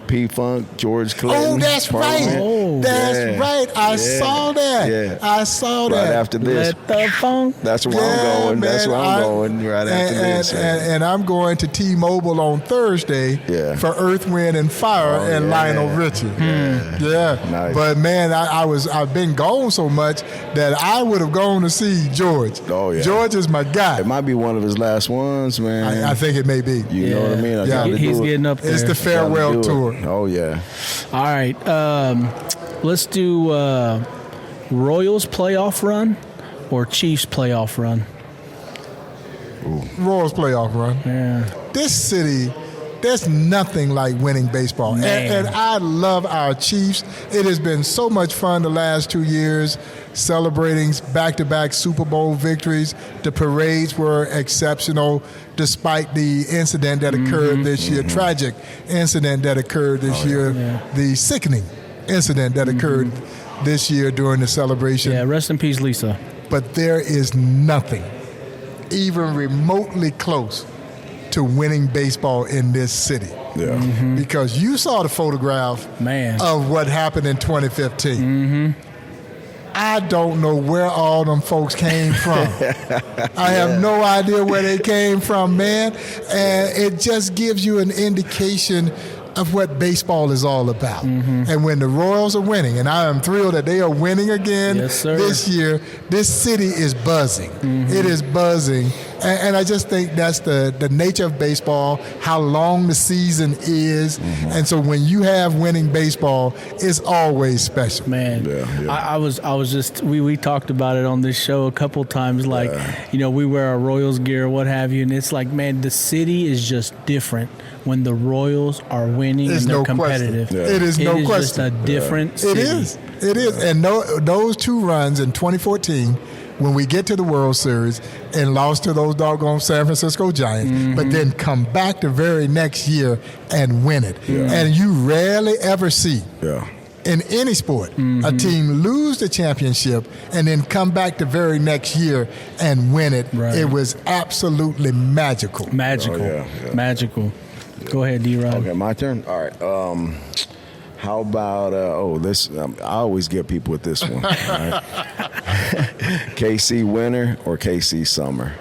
P-Funk, George Clinton. Oh, that's right. That's right. I saw that. I saw that. Right after this. Let the funk. That's where I'm going. Man, that's where I'm going right after this. And I'm going to T-Mobile on Thursday for Earth, Wind, and Fire and Lionel Richie. Nice. But man, I've been gone so much that I would have gone to see George. Oh, yeah. George is my guy. It might be one of his last ones, man. I think it may be. You know what I mean? He's getting up there. It's the farewell tour. Oh, yeah. All right. Let's do Royals playoff run or Chiefs playoff run. Royals playoff run. Yeah. This city, there's nothing like winning baseball. And I love our Chiefs. It has been so much fun the last 2 years celebrating back-to-back Super Bowl victories. The parades were exceptional despite the incident that occurred this year, tragic incident that occurred this year, the sickening incident that occurred this year during the celebration. Yeah, rest in peace, Lisa. But there is nothing even remotely close to winning baseball in this city. Yeah. Because you saw the photograph of what happened in 2015. I don't know where all them folks came from. I have no idea where they came from, man. And it just gives you an indication of what baseball is all about. And when the Royals are winning, and I am thrilled that they are winning again this year, this city is buzzing. It is buzzing. And I just think that's the nature of baseball, how long the season is. And so when you have winning baseball, it's always special. Man, I was just, we talked about it on this show a couple times, like, we wear our Royals gear or what have you, and it's like, man, the city is just different when the Royals are winning and they're competitive. It is no question. It is just a different city. It is. And those two runs in 2014, when we get to the World Series and lost to those doggone San Francisco Giants, but then come back the very next year and win it. And you rarely ever see in any sport a team lose the championship and then come back the very next year and win it. It was absolutely magical. Magical. Go ahead, D-Rod. Okay, my turn? All right. How about, this, I always get people with this one. All right. KC winter or KC summer?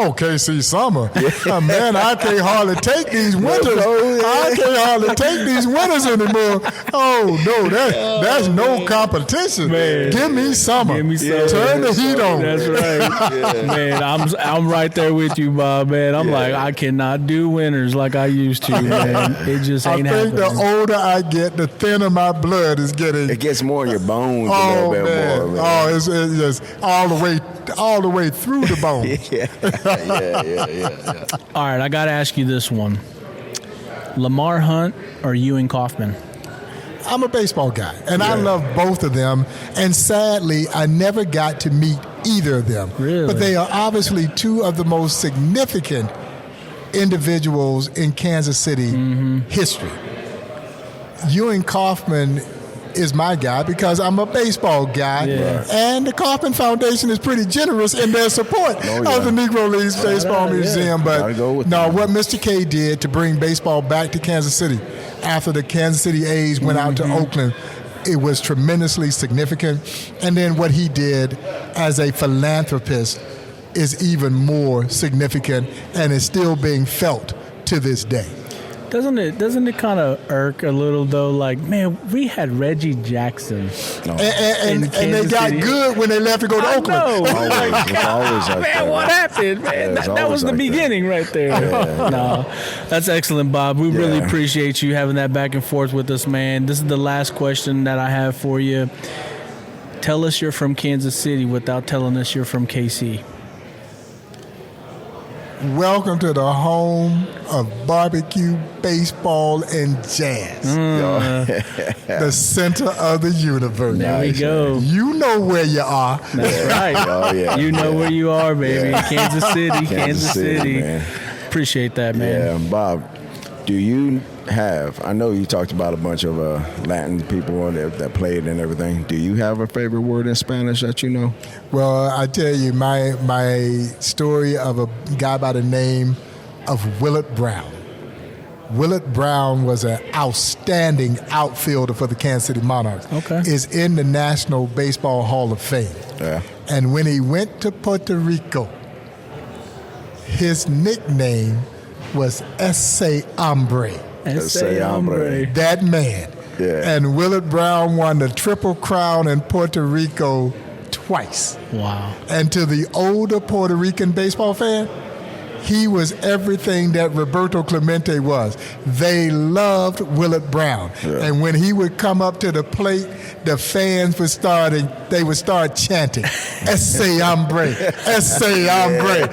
Oh, KC summer. Man, I can't hardly take these winters. I can't hardly take these winters anymore. Oh, no, that's no competition. Man. Give me summer. Turn the heat on. That's right. Man, I'm right there with you, Bob, man. I'm like, I cannot do winters like I used to, man. It just ain't happening. I think the older I get, the thinner my blood is getting. It gets more in your bones a little bit more, man. Oh, it's just all the way through the bones. Yeah. All right, I got to ask you this one. Lamar Hunt or Ewing Kauffman? I'm a baseball guy, and I love both of them. And sadly, I never got to meet either of them. Really? But they are obviously two of the most significant individuals in Kansas City history. Ewing Kauffman is my guy because I'm a baseball guy, and the Kauffman Foundation is pretty generous in their support of the Negro League Baseball Museum. But what Mr. K did to bring baseball back to Kansas City after the Kansas City A's went out to Oakland, it was tremendously significant. And then what he did as a philanthropist is even more significant and is still being felt to this day. Doesn't it kind of irk a little though? Like, man, we had Reggie Jackson, and they got good when they left to go to Oakland. Always like man, what happened? Man, that was the beginning right there. No, that's excellent, Bob. We really appreciate you having that back and forth with us, man. This is the last question that I have for you. Tell us you're from Kansas City without telling us you're from KC. Welcome to the home of barbecue, baseball, and jazz. The center of the universe. There we go. You know where you are. That's right. You know where you are, baby. Kansas City, Kansas City. Man. Appreciate that, man. Yeah, Bob, do you have, I know you talked about a bunch of Latin people that played and everything. Do you have a favorite word in Spanish that you know? Well, I tell you, my story of a guy by the name of Willard Brown. Willard Brown was an outstanding outfielder for the Kansas City Monarchs. Is in the National Baseball Hall of Fame. Yeah. And when he went to Puerto Rico, his nickname was Ese Hombre. Ese Hombre. That man. Yeah. And Willard Brown won the Triple Crown in Puerto Rico twice. Wow. And to the older Puerto Rican baseball fan, he was everything that Roberto Clemente was. They loved Willard Brown. Yeah. And when he would come up to the plate, the fans would start chanting, Ese Hombre, Ese Hombre.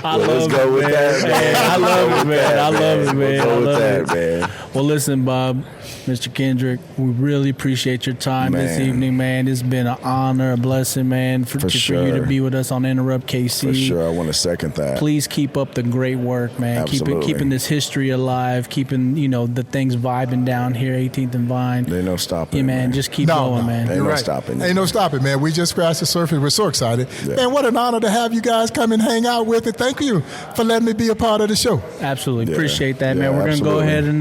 Let's go with that, man. I love it, man. I love it, man. Go with that, man. Well, listen, Bob, Mr. Kendrick, we really appreciate your time this evening, man. It's been an honor, a blessing, man, for you to be with us on Enterrupt KC. For sure, I want to second that. Please keep up the great work, man. Absolutely. Keeping this history alive, keeping the things vibing down here, 18th and Vine. There ain't no stopping. Yeah, man. Just keep going, man. Ain't no stopping. Ain't no stopping, man. We just scratched the surface. We're so excited. Yeah. Man, what an honor to have you guys come and hang out with it. Thank you for letting me be a part of the show. Absolutely. Appreciate that, man. We're going to go ahead and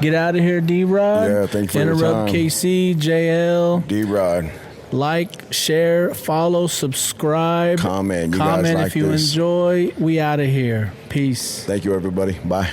get out of here, D-Rod. Yeah, thank you for Enterrupt KC, JL. D-Rod. Like, share, follow, subscribe. Comment. Comment if you enjoy. We out of here. Peace. Thank you, everybody. Bye.